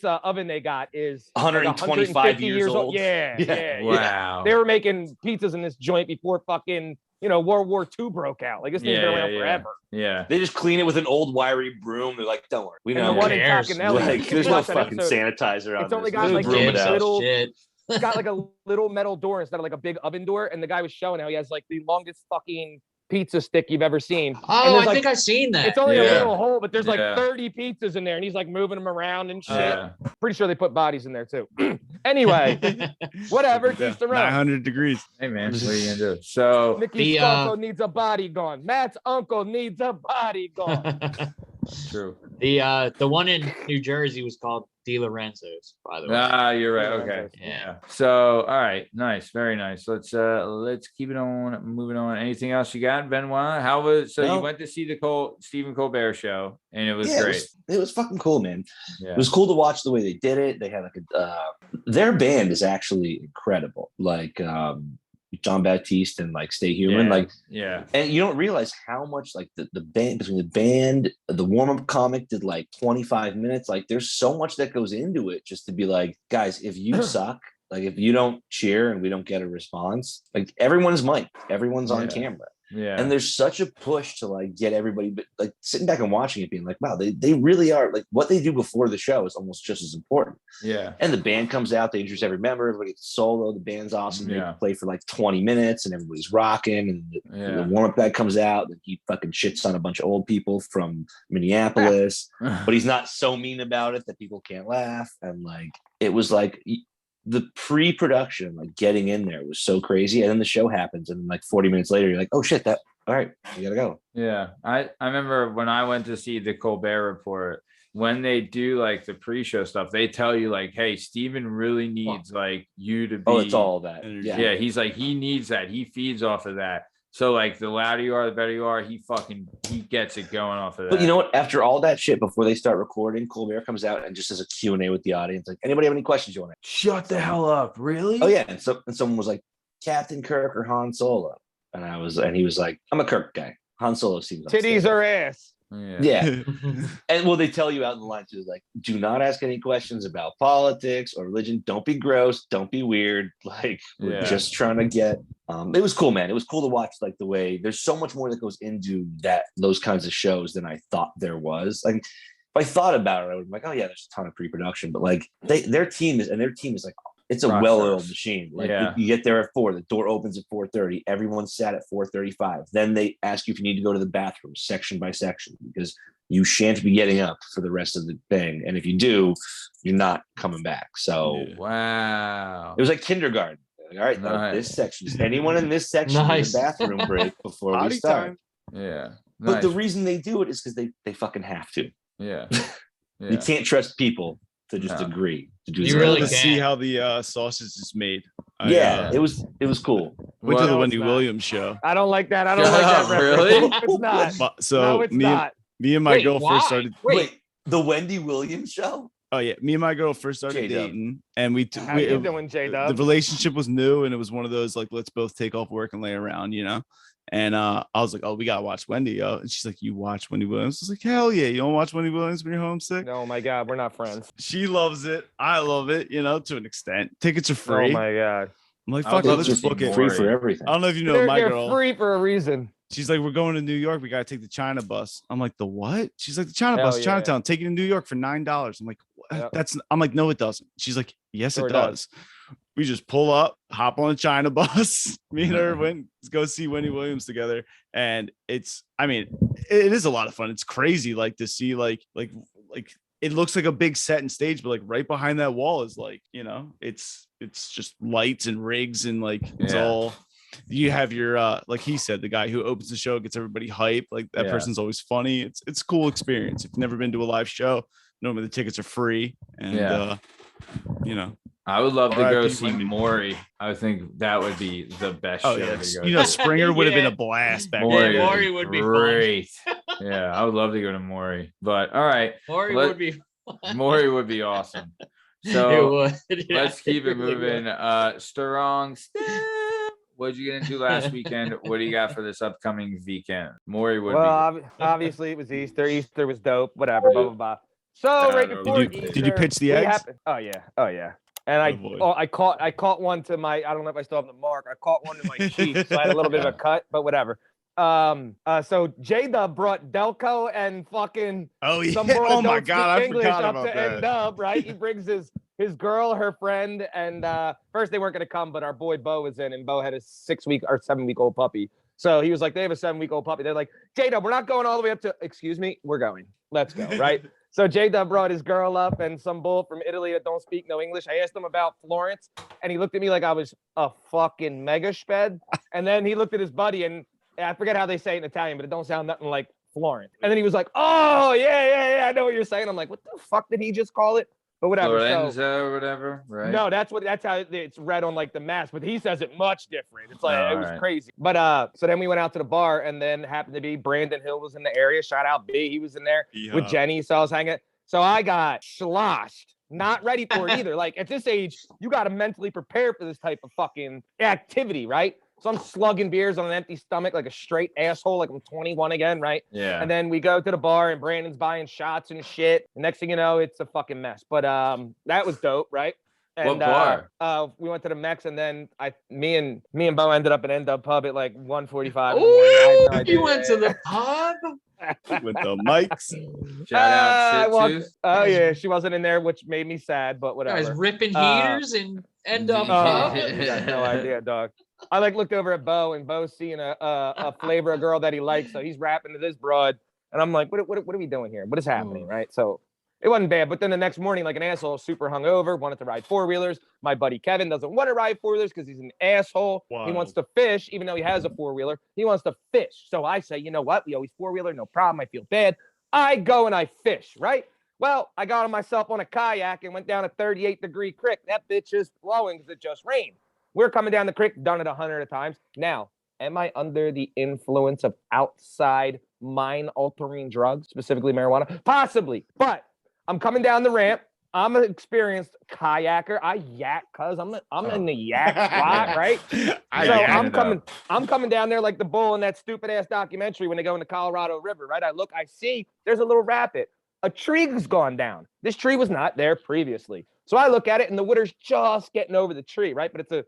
oven they got is 125 like years old. Yeah. Wow. They were making pizzas in this joint before fucking World War II broke out. Like, this thing's been around forever. Yeah. They just clean it with an old wiry broom. They're like, don't worry. We know. And the one in Tacanelli, like, there's no fucking sanitizer on it's only this. got like little. Shit. It's got like a little metal door instead of like a big oven door. And the guy was showing how he has like the longest fucking pizza stick you've ever seen. Oh, I think I've seen that. It's only a little hole, but there's like 30 pizzas in there, and he's like moving them around and shit. Pretty sure they put bodies in there too. Anyway, whatever. Keeps the 900 degrees. Hey man, what are you gonna do? So Nicky's uncle needs a body gone. Matt's uncle needs a body gone. True. The one in New Jersey was called De Lorenzo's, by the way. Ah, you're right. Okay. Yeah. So, all right, nice, very nice. Let's keep it on, moving on. Anything else you got, Benoit? How was you went to see the Stephen Colbert show, and it was great. It was fucking cool, man. Yeah. It was cool to watch the way they did it. They had like their band is actually incredible. Like John Baptiste and like Stay Human, and you don't realize how much like the band, between the band, the warm-up comic did like 25 minutes. Like there's so much that goes into it just to be like, guys, if you suck, like if you don't cheer and we don't get a response, like everyone's mic'd, everyone's on camera. Yeah. And there's such a push to like get everybody, but like sitting back and watching it being like, wow, they really are, like what they do before the show is almost just as important. Yeah. And the band comes out, they introduce every member, everybody gets solo, the band's awesome. They play for like 20 minutes and everybody's rocking. And the warm-up guy comes out and he fucking shits on a bunch of old people from Minneapolis, but he's not so mean about it that people can't laugh. And like, it was like, the pre-production, like getting in there was so crazy. And then the show happens. And like 40 minutes later, you're like, oh shit, all right, you gotta go. Yeah. I remember when I went to see the Colbert Report, when they do like the pre-show stuff, they tell you like, hey, Steven really needs like you to be. Oh, it's all that. Yeah. He's like, he needs that. He feeds off of that. So like the louder you are, the better you are. He gets it going off of that. But you know what? After all that shit, before they start recording, Colbert comes out and just does a Q&A with the audience. Like, anybody have any questions you want to? Shut the hell up. Really? Oh yeah. And someone was like, Captain Kirk or Han Solo? And he was like, I'm a Kirk guy. Han Solo seems titties or ass. Yeah. And well, they tell you out in the line too, like, do not ask any questions about politics or religion. Don't be gross. Don't be weird. Like, we're just trying to get. It was cool, man. It was cool to watch, like the way there's so much more that goes into those kinds of shows than I thought there was. Like, if I thought about it, I would be like, oh yeah, there's a ton of pre-production, but like their team is like. It's a well-oiled machine. Like you get there at 4, the door opens at 4:30. Everyone's sat at 4:35. Then they ask you if you need to go to the bathroom section by section because you shan't be getting up for the rest of the thing. And if you do, you're not coming back. So wow, it was like kindergarten. Like, all right, this section. Is anyone in this section needs a bathroom break before we start? Yeah. But the reason they do it is because they fucking have to. Yeah. You can't trust people to just agree to do. You really to see how the sausage is made. It was cool. Went to the Wendy Williams show. I don't like that. I don't like that. Really? It's not. So no, it's not. Me and my girl first started. Wait, the Wendy Williams show? Oh yeah, me and my girl first started dating, and How you doing, J-Dub? The relationship was new, and it was one of those like, let's both take off work and lay around, you know. And I was like, oh, we gotta watch Wendy, yo. And she's like, you watch Wendy Williams? I was like, hell yeah, you don't watch Wendy Williams when you're homesick? Oh my god, we're not friends. She loves it. I love it, you know, to an extent. Tickets are free. Oh my god. I'm like, fuck it, let's just book it. Free for everything. I don't know if you know my girl. They're free for a reason. She's like, we're going to New York. We gotta take the China bus. I'm like, the what? She's like, the China Hell bus, Chinatown. Take it to New York for $9. I'm like, I'm like, no, it doesn't. She's like, yes, it does. We just pull up, hop on a China bus. Me and her went to go see Wendy Williams together. And it is a lot of fun. It's crazy, like to see like it looks like a big set and stage, but like right behind that wall is like, you know, it's just lights and rigs and like it's all. You have your like he said, the guy who opens the show gets everybody hype. Like that person's always funny. It's a cool experience. If you've never been to a live show, normally the tickets are free. And you know. I would love to go see Maury. I would think that would be the best show to go. You know, Springer would have been a blast back then. Maury would be great. Yeah, I would love to go to Maury. But all right. Would be fun. Maury would be awesome. So let's keep it moving. Strong Step. What did you get into last weekend? What do you got for this upcoming weekend? Maury would be. Obviously it was Easter. Easter was dope. Whatever. Blah blah blah. So right before Easter, did you pitch the eggs? Oh yeah. And I caught one to my, I don't know if I still have the mark. I caught one to my cheek, so I had a little bit of a cut, but whatever. So J-Dub brought Delco and fucking some boy oh my don't god, speak I English forgot up about to that. N-Dub, right? He brings his girl, her friend, and first they weren't gonna come, but our boy Bo was in, and Bo had a 6-week or 7-week-old puppy. So he was like, they have a 7-week-old puppy. They're like, J-Dub, we're not going all the way up to, excuse me, we're going. Let's go, right? So J-Dub brought his girl up and some bull from Italy that don't speak no English. I asked him about Florence, and he looked at me like I was a fucking mega sped. And then he looked at his buddy, and I forget how they say it in Italian, but it don't sound nothing like Florence. And then he was like, oh, yeah, I know what you're saying. I'm like, what the fuck did he just call it? But whatever. Lorenzo or whatever, right? No, that's how it's read on like the mask, but he says it much different. It's like, it was crazy. But so then we went out to the bar, and then happened to be Brandon Hill was in the area. Shout out B. He was in there with Jenny. So I was hanging. So I got sloshed. Not ready for it either. Like at this age, you got to mentally prepare for this type of fucking activity, right? So I'm slugging beers on an empty stomach like a straight asshole, like I'm 21 again, right? Yeah. And then we go to the bar and Brandon's buying shots and shit. And next thing you know, it's a fucking mess. But that was dope, right? And, what bar? We went to the Mex, and then me and Bo ended up at Lyn Dub pub at like 1:45. Oh, you went to the pub with the mics. Shout out Shit Tooth. Oh yeah, she wasn't in there, which made me sad, but whatever. Guys ripping heaters and Lyn Dub pub. You got no idea, dog. I like looked over at Bo, and Bo's seeing a flavor of girl that he likes, so he's rapping to this broad, and I'm like, what are we doing here? What is happening, right? So it wasn't bad, but then the next morning, like an asshole, super hungover, wanted to ride four-wheelers. My buddy Kevin doesn't want to ride four-wheelers because he's an asshole. Wow. He wants to fish, even though he has a four-wheeler. He wants to fish. So I say, you know what? We always four-wheeler, no problem. I feel bad. I go and I fish, right? Well, I got myself on a kayak and went down a 38-degree creek. That bitch is flowing because it just rained. We're coming down the creek, done it 100 times. Now, am I under the influence of outside mind-altering drugs, specifically marijuana? Possibly, but I'm coming down the ramp. I'm an experienced kayaker. I yak because I'm in the yak spot, right? I'm coming down there like the bull in that stupid ass documentary when they go in the Colorado River, right? I see there's a little rapid. A tree's gone down. This tree was not there previously. So I look at it and the water's just getting over the tree, right? But it's a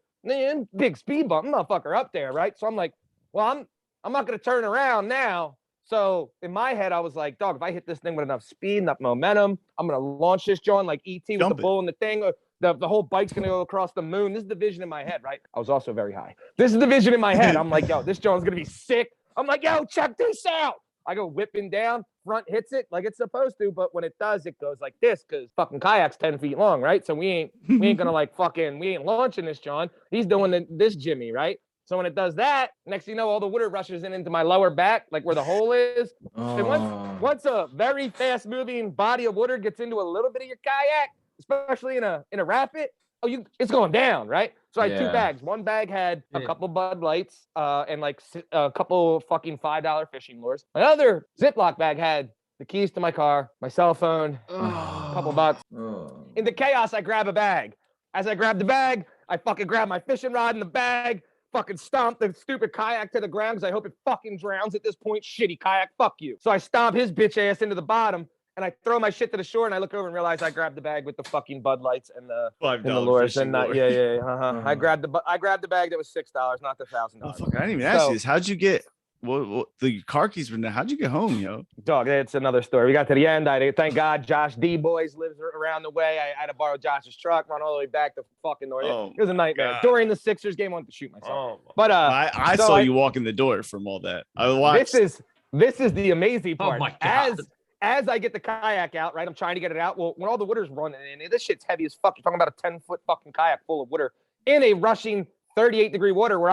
big speed bump, motherfucker up there, right? So I'm like, well, I'm not gonna turn around now. So in my head, I was like, dog, if I hit this thing with enough speed, enough momentum, I'm going to launch this joint like E.T. with the bull and the thing. Or the whole bike's going to go across the moon. This is the vision in my head, right? I was also very high. This is the vision in my head. I'm like, yo, this joint's going to be sick. I'm like, yo, check this out. I go whipping down, front hits it like it's supposed to. But when it does, it goes like this because fucking kayak's 10 feet long, right? So we ain't going to like we ain't launching this, John. He's doing this Jimmy, right? So when it does that, next thing you know, all the water rushes into my lower back, like where the hole is. Oh. And once a very fast-moving body of water gets into a little bit of your kayak, especially in a rapid, it's going down, right? So I had two bags. One bag had a couple Bud Lights and like a couple fucking $5 fishing lures. My other Ziploc bag had the keys to my car, my cell phone, a couple bucks. In the chaos, I grab a bag. As I grab the bag, I fucking grab my fishing rod in the bag. Fucking stomp the stupid kayak to the ground because I hope it fucking drowns at this point. Shitty kayak, fuck you. So I stomp his bitch ass into the bottom and I throw my shit to the shore and I look over and realize I grabbed the bag with the fucking Bud Lights and the lures and not I grabbed the bag that was $6, not the $1,000. Oh, fuck, I didn't even ask you this. How'd you get the car keys were now? How'd you get home, yo? Dog, it's another story. We got to the end. Thank God Josh D Boys lives around the way. I had to borrow Josh's truck, run all the way back to fucking North. It was a nightmare. God. During the Sixers game, I wanted to shoot myself. But I saw you walk in the door from all that. I watched. This is the amazing part. Oh my God. As I get the kayak out, right? I'm trying to get it out. Well, when all the water's running in, this shit's heavy as fuck. You're talking about a 10-foot fucking kayak full of water in a rushing 38-degree water where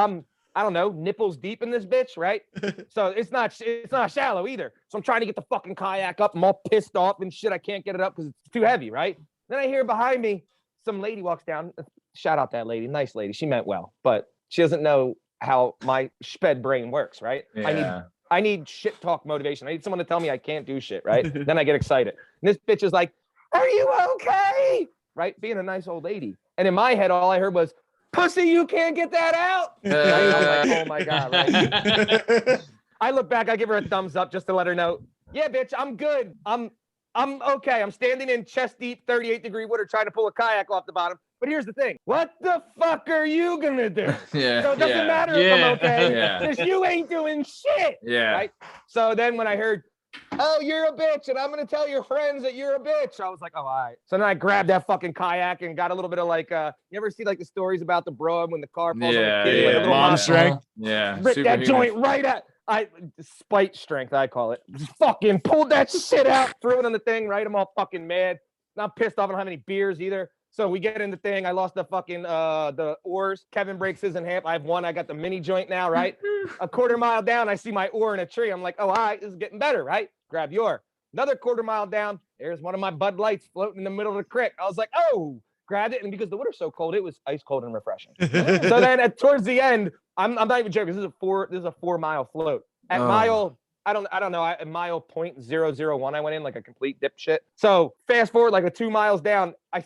I don't know, nipples deep in this bitch, right? So it's not shallow either. So I'm trying to get the fucking kayak up. I'm all pissed off and shit. I can't get it up because it's too heavy, right? Then I hear behind me, some lady walks down. Shout out that lady. Nice lady. She meant well, but she doesn't know how my sped brain works, right? Yeah. I need shit talk motivation. I need someone to tell me I can't do shit, right? Then I get excited. And this bitch is like, are you okay? Right? Being a nice old lady. And in my head, all I heard was, pussy, you can't get that out. I'm like, oh my God, right? I look back, I give her a thumbs up just to let her know, yeah, bitch, I'm good. I'm okay. I'm standing in chest deep 38-degree water trying to pull a kayak off the bottom. But here's the thing. What the fuck are you gonna do? So it doesn't matter if I'm okay. Because you ain't doing shit. Right? So then when I heard, oh, you're a bitch, and I'm going to tell your friends that you're a bitch. I was like, oh, all right. So then I grabbed that fucking kayak and got a little bit of like, you ever see like the stories about the bro when the car falls on the kid? Like a little mom strength. Ripped that joint right at, spite strength, I call it. Just fucking pulled that shit out, threw it on the thing, right? I'm all fucking mad. Not pissed off. I don't have any beers either. So we get in the thing. I lost the fucking, the oars. Kevin breaks his in half. I have one. I got the mini joint now, right? A quarter mile down, I see my oar in a tree. I'm like, oh, all right, this is getting better, right? Grab the oar. Another quarter mile down, there's one of my Bud Lights floating in the middle of the creek. I was like, oh, grabbed it. And because the water's so cold, it was ice cold and refreshing. So then towards the end, I'm not even joking. This is a 4 mile float. At mile, I don't know. At mile 0.001, I went in like a complete dipshit. So fast forward like a 2 miles down, I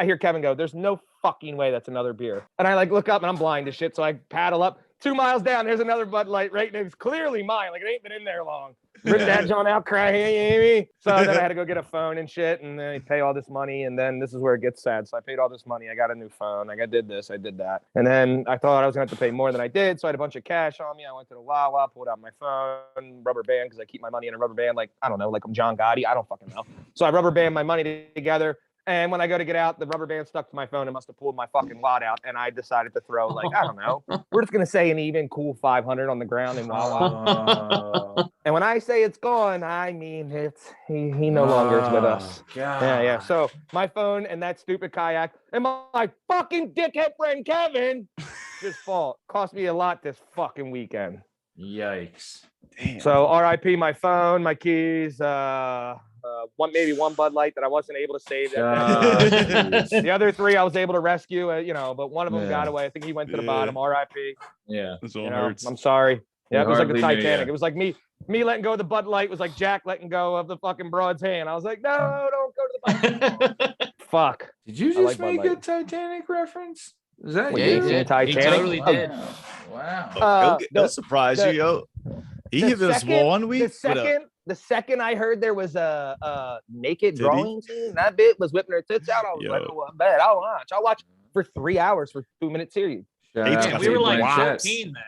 hear Kevin go, there's no fucking way that's another beer. And I like look up and I'm blind as shit. So I paddle up 2 miles down. There's another Bud Light right and it's clearly mine. Like it ain't been in there long. Rip that John out crying. So then I had to go get a phone and shit and then I pay all this money. And then this is where it gets sad. So I paid all this money. I got a new phone. I did this. I did that. And then I thought I was going to have to pay more than I did. So I had a bunch of cash on me. I went to the Wawa, pulled out my phone, rubber band, because I keep my money in a rubber band. Like, I don't know, like I'm John Gotti. I don't fucking know. So I rubber band my money together. And when I go to get out, the rubber band stuck to my phone. It must have pulled my fucking wad out. And I decided to throw, like, I don't know. We're just going to say an even cool 500 on the ground in Wawa. And when I say it's gone, I mean he no longer is with us. God. Yeah. So my phone and that stupid kayak and my fucking dickhead friend Kevin just cost me a lot this fucking weekend. Yikes. Damn. So RIP my phone, my keys, maybe one Bud Light that I wasn't able to save. The other 3 I was able to rescue, but one of them got away. I think he went to the bottom. RIP. Yeah. This all hurts. I'm sorry. Yeah, it was like the Hardly knew Titanic. you. It was like me letting go of the Bud Light was like Jack letting go of the fucking broad's hand. I was like, no, don't go to the Bud. Fuck. Did you I just like Bud make a Light. Titanic reference? Is that Well, you? yeah, he did. Titanic. He totally did. Wow. He'll surprise you, yo. He hit us one week. The second I heard there was a naked Did he? drawing scene, that bit was whipping her tits out. I was like, oh, I bet I'll watch. I'll watch for 3 hours for 2-minute series. Shout Eight's out got We to were some like Blanchett. 14 then.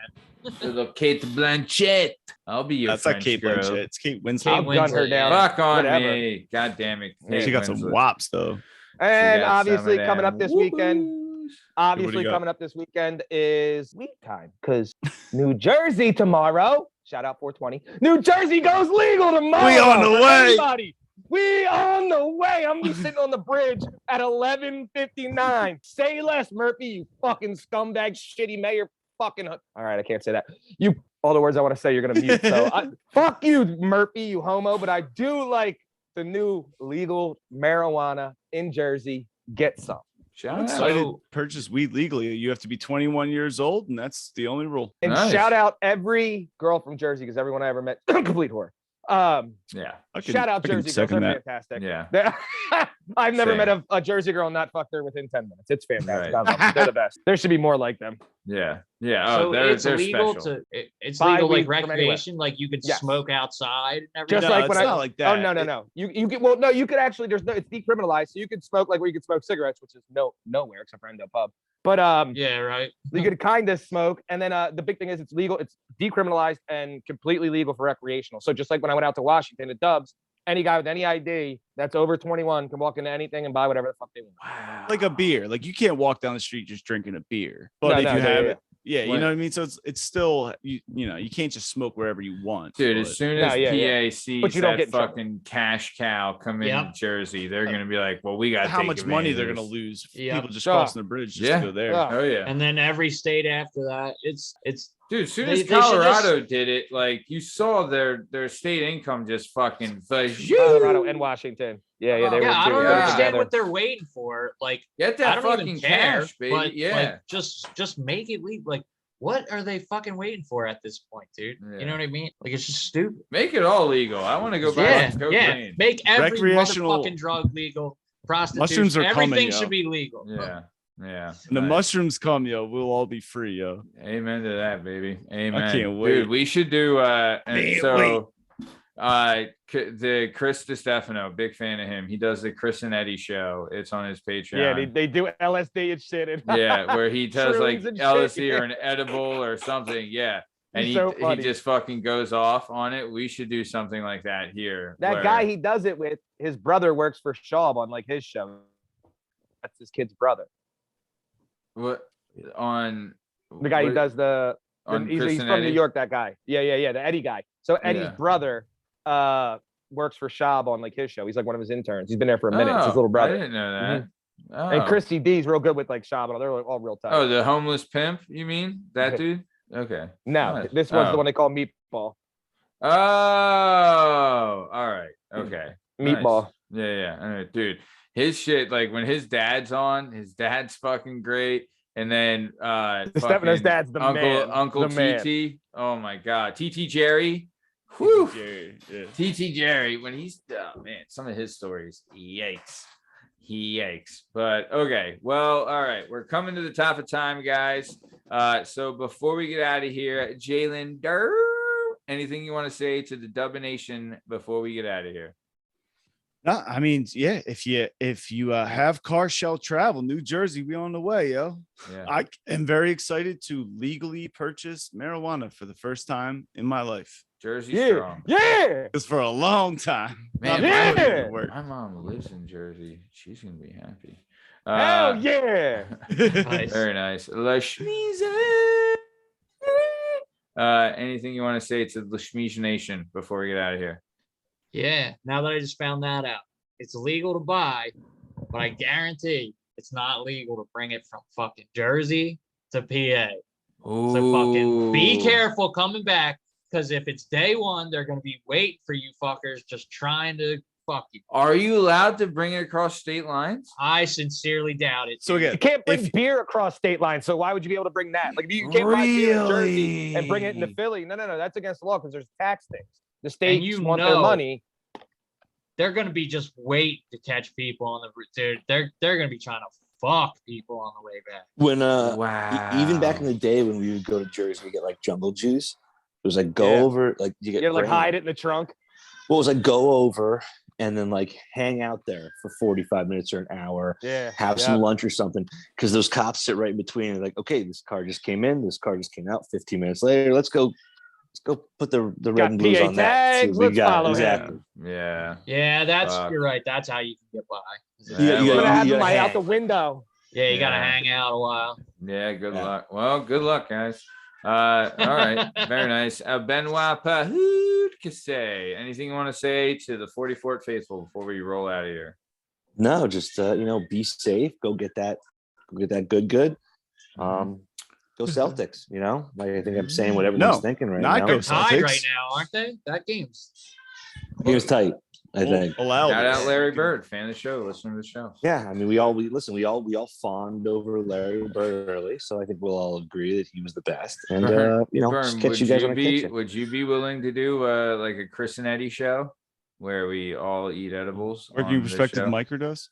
Little Kate Blanchett. I'll be your That's not French Kate girl. Blanchett. It's Kate Winslet. Kate I'll gun her Winslet, down. Fuck on Whatever. me. God damn it. Yeah, She got some Winslet. wops though. And got some obviously of coming them up this weekend. woo-hoos. Obviously, got? coming up this weekend is week time because New Jersey tomorrow. Shout out 420. New Jersey goes legal tomorrow. We on the way. Everybody, we on the way. I'm gonna be sitting on the bridge at 11:59. Say less, Murphy. You fucking scumbag, shitty mayor. Fucking. All right, I can't say that. You. All the words I want to say, you're gonna mute. So fuck you, Murphy. You homo. But I do like the new legal marijuana in Jersey. Get some. Shout I'm out. excited to purchase weed legally. You have to be 21 years old, and that's the only rule. And Nice. shout out every girl from Jersey because everyone I ever met, complete whore. Yeah. Shout out I can Jersey girls, second they're that. fantastic. Yeah. I've never Same. met a Jersey girl and not fucked her within 10 minutes. It's fantastic. Right. I love them. They're the best. There should be more like them. Yeah. Yeah. So Oh, they're it's legal special. it's Buy legal weed like from anywhere. recreation, like you could Yes. smoke outside and everything. Just No, like it's when not like that. Oh no. You get well, no, you could actually it's decriminalized. So you could smoke like where you could smoke cigarettes, which is nowhere except for Endo Pub. But Yeah, right. you could kind of smoke, and then the big thing is it's legal, it's decriminalized and completely legal for recreational. So just like when I went out to Washington at Dubs, any guy with any ID that's over 21 can walk into anything and buy whatever the fuck they want. Wow. Like a beer. Like you can't walk down the street just drinking a beer. But No, if no, you no, have yeah. it, yeah, you When- know what I mean? So it's still you can't just smoke wherever you want. Dude, but- as soon No, as yeah, PA sees But you don't that get in trouble. fucking cash cow come into Yep. Jersey, they're gonna be like, "Well, we got how much money they're gonna lose. Yeah. People just Sure. crossing the bridge just Yeah. to go there. Yeah. Oh yeah, And then every state after that, it's dude. As soon They- as they should just- Colorado did it, like you saw their state income just fucking Colorado and Washington. Yeah, they were yeah, I two don't Yeah. understand together. what they're waiting for. Like, get I that don't fucking even care, cash, baby. but Yeah, like, just make it legal. Like, what are they fucking waiting for at this point, dude? Yeah. You know what I mean? Like, it's just stupid. make it all legal. I want to go buy Yeah, some yeah. cocaine. Make every Recreational- motherfucking drug legal. Prostitution. Mushrooms are Everything coming, yo. should be legal. Yeah, yeah. And the Nice. mushrooms come, yo. We'll all be free, yo. Amen to that, baby. Amen. can't wait. Dude, we should do and Can't so the Chris DiStefano, big fan of him. He does the Chris and Eddie show. It's on his Patreon. Yeah, they do LSD and shit. And Yeah, where he does like Shrooms and shit, LSD or yeah. an edible or something. Yeah. And He's he, so he funny. just fucking goes off on it. We should do something like that here. That where- guy he does it with, his brother works for Schaub on like his show. That's his kid's brother. what on The guy who what- does on he's Chris from and New Eddie? York, that guy. Yeah, the Eddie guy. So Eddie's Yeah. brother works for Schaub on like his show. He's like one of his interns. He's been there for a minute. It's his Oh, little I brother. didn't know that. Oh. And Christy D's real good with like Schaub and all. They're like all real tight. Oh, the homeless pimp, you mean? That dude? Okay. No, Nice. this one's the one they call meatball. Oh, all right. Okay. Meatball. Nice. Yeah. All right, dude. His shit, like when his dad's on, his dad's fucking great. And then Stefano's dad's the man. Uncle the TT. Oh my god. TT Jerry. Whew. Jerry, yeah. TT Jerry, when he's man, some of his stories. Yikes. But okay. Well, all right. We're coming to the top of time, guys. So before we get out of here, Lyn Dub, anything you want to say to the Dub Nation before we get out of here? No, I mean, yeah. If you have car shall travel, New Jersey, we on the way, yo. Yeah. I am very excited to legally purchase marijuana for the first time in my life. Jersey strong. Yeah. It's for a long time. Man, Yeah. my mom lives in Jersey. She's gonna be happy. Hell yeah. Nice. Very nice. Lasmeeshma. Anything you want to say to the Lasmeeshma Nation before we get out of here? Yeah, now that I just found that out, it's illegal to buy, but I guarantee it's not legal to bring it from fucking Jersey to PA. So fucking be careful coming back, because if it's day one, they're gonna be waiting for you fuckers just trying to fuck you. Are you allowed to bring it across state lines? I sincerely doubt it. So again, You can't bring beer across state lines, so why would you be able to bring that? Like, you can't buy beer in Jersey and bring it into Philly. No, that's against the law because there's tax things. The states want their money. They're gonna be just waiting to catch people on the route. They're gonna be trying to fuck people on the way back. When Wow. even back in the day when we would go to Jersey, we get like jungle juice. It was like go over, like you get like hide it in the trunk. Well, it was like go over and then like hang out there for 45 minutes or an hour. Yeah. Have some lunch or something, because those cops sit right in between and like, okay, this car just came in, this car just came out. 15 minutes later, let's go put the red and blues PA on that. tags, let's follow exactly. Yeah. Yeah, you're right. That's how you can get by. You Put gotta my hang. out the window. Yeah, you gotta Yeah. hang out a while. Yeah, good luck. Well, good luck, guys. All right, very nice. Benoit Pahoudkase, anything you want to say to the 44th faithful before we roll out of here? No, just be safe. Go get that good. Go Celtics. Like I think I'm saying what everyone's thinking right not now. go They're tied Celtics. right now, aren't they? That game's He was tight, I think. Allowed. Shout out Larry Bird, fan of the show, listening to the show. Yeah, I mean, we all fawned over Larry Bird early, so I think we'll all agree that he was the best. And Vern, just catch you guys on the kitchen. would you be willing to do like a Chris and Eddie show where we all eat edibles? Or on do you the respect the show? microdose?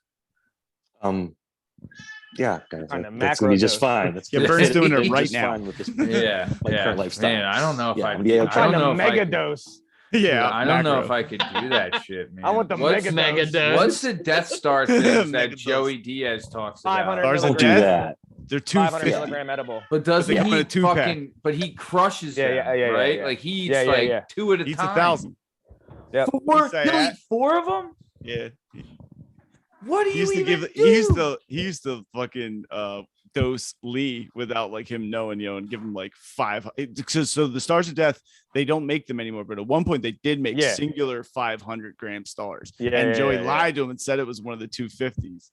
Yeah, guys, On the that's gonna be just macro fine. That's Yeah, gonna Bern's fit doing it just right now. fine with this, Yeah, my current lifestyle. Man, I don't know if Yeah, I. I'm gonna I Trying don't to know if I mega could- dose. Yeah, I don't know macro. if I could do that shit, man. I want the What's- mega dose. What's the Death Star things that Mega Joey Diaz talks 500 about? Stars Don't and do death. that. They're 500 250. milligram edible. But doesn't But they come in he a two-pack. fucking? But he crushes them, Yeah, right? yeah. Like he eats Yeah, like two at a Eats time. 1,000. Yep. Four, Say he'll that. eat 4 of them. Yeah. What do He you used to even give. do? He used to fucking dose Lee without like him knowing, and give him like 5. So the Stars of Death, they don't make them anymore. But at one point, they did make singular 500-gram stars. And Joey lied to him and said it was one of the 250s.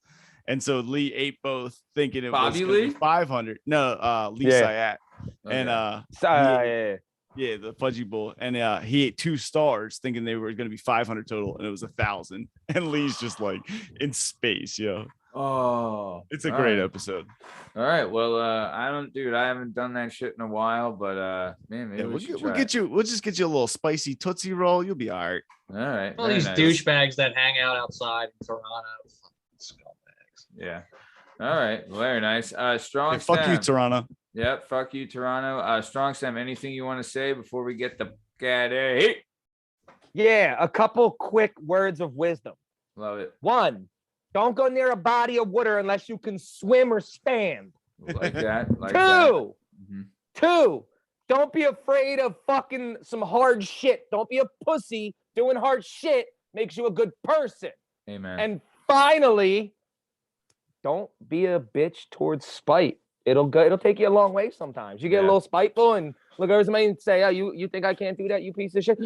And so Lee ate both, thinking it Bobby was gonna be Lee? 500. No, Lee Yeah. Sayat. And Yeah. yeah, the Fudgy Bowl. And he ate 2 stars thinking they were going to be 500 total, and it was 1,000. And Lee's just like in space, Oh, It's a all great right. episode. All right. Well, I haven't done that shit in a while, but man, maybe Yeah, we should we'll try get you. We'll just get you a little spicy Tootsie Roll. You'll be all right. it. All right. All very these nice. douchebags that hang out outside in Toronto. Fucking scumbags. Yeah. All right. Very nice. Strong. Hey, fuck you, Sam. Toronto. Yep. Fuck you, Toronto. Strong Sam. Anything you want to say before we get the get Yeah, a couple quick words of wisdom. Love it. 1, don't go near a body of water unless you can swim or stand. Like that. Like 2, that. Mhm. 2, don't be afraid of fucking some hard shit. Don't be a pussy. Doing hard shit makes you a good person. Amen. And finally, don't be a bitch towards spite. It'll take you a long way sometimes. You get a little spiteful and look over somebody and say, "Oh, you think I can't do that, you piece of shit?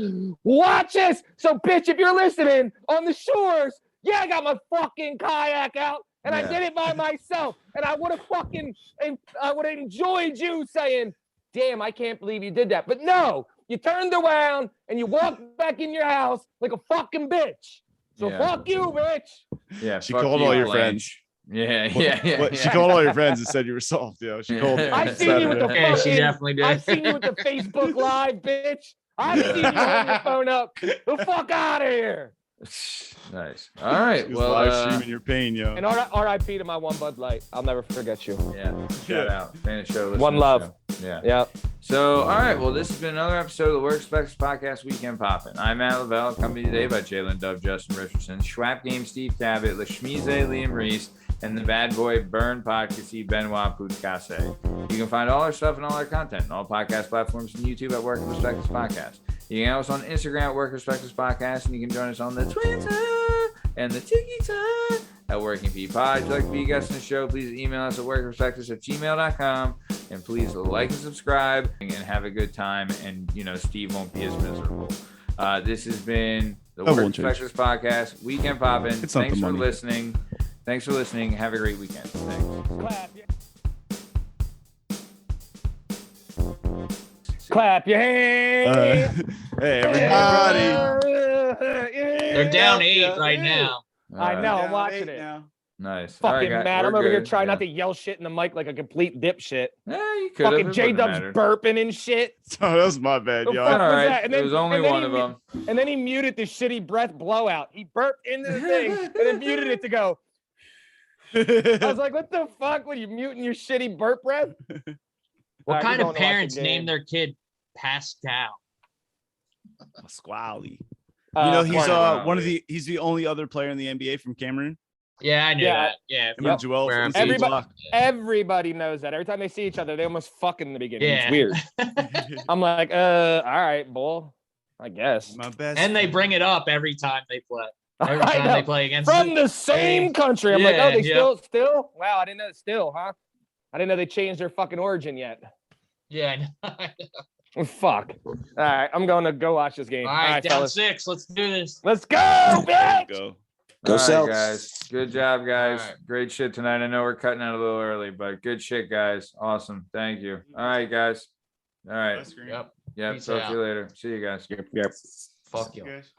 Watch this." So, bitch, if you're listening on the shores, yeah, I got my fucking kayak out and I did it by myself. And I would have enjoyed you saying, damn, I can't believe you did that. But no, you turned around and you walked back in your house like a fucking bitch. So fuck you, bitch. Yeah, she called all your Blanche. friends. Yeah. She called all your friends and said you were soft. She called. I've seen you with the Yeah, she fucking, definitely did. I've seen you with the Facebook Live, bitch. I've seen you holding your phone up. The fuck out of here. Nice. All right. She was Well, live streaming your pain, yo. And RIP to my one Bud Light. I'll never forget you. yeah. Shout out. Fan of the show. One love. Yeah. Yeah. So, all right. Well, this has been another episode of the Work Specs Podcast Weekend Poppin'. I'm Matt Lavelle, accompanied today by Lyn Dub, Justin Richardson, Schwap Game, Steve Cabot, Lasmeeshma, Liam Reese, and the bad boy Bern Podcasy, Benoit Podcasy. You can find all our stuff and all our content on all podcast platforms and YouTube at Work Perspectives Podcast. You can follow us on Instagram at Work Perspectives Podcast, and you can join us on the Twitter and the TikTok at Working P Pod. If you'd like to be a guest on the show, please email us at workperspectives@gmail.com. And please like and subscribe and have a good time. And, Steve won't be as miserable. This has been the Work Perspectives Podcast, Weekend Poppin'. Thanks for listening. Have a great weekend. Thanks. Clap your hands. Hey, everybody. They're down 8 right now. I know. I'm watching it. Now. Nice. Fucking right, mad. I'm over here trying yeah. not to yell shit in the mic like a complete dipshit. Yeah, you could. Fucking J-Dub's burping and shit. Oh, that was my bad, The yo. fuck All was right. that? And There then- was only and then one he of them. And then he muted the shitty breath blowout. He burped into the thing and then muted it to go. I was like, what the fuck? What are you muting your shitty burp breath? What All right, kind we're of going to watch the parents game. name their kid Pascal? Squally. Squally. He's the only other player in the NBA from Cameroon. Yeah, I knew Yeah. that. Yeah. Him and Joel Where from the everybody- block. Everybody knows that. Every time they see each other, they almost fuck in the beginning. Yeah. It's weird. I'm like, all right, bull. I guess. My best. And they bring it up every time they play. Every I time know. they play against From the same country. I'm like, Yeah, oh, they yeah. still? Wow, I didn't know still, huh? I didn't know they changed their fucking origin yet. Yeah. I know. Fuck. All right, I'm going to go watch this game. All right, down fellas. 6. Let's do this. Let's go, bitch! Go. Go All right, Celts. guys. Good job, guys. All right. Great shit tonight. I know we're cutting out a little early, but good shit, guys. Awesome. Thank you. All right, guys. All right. Yep. Yeah. Peace Talk to out. you later. See you guys. Yep. Fuck you. Guys.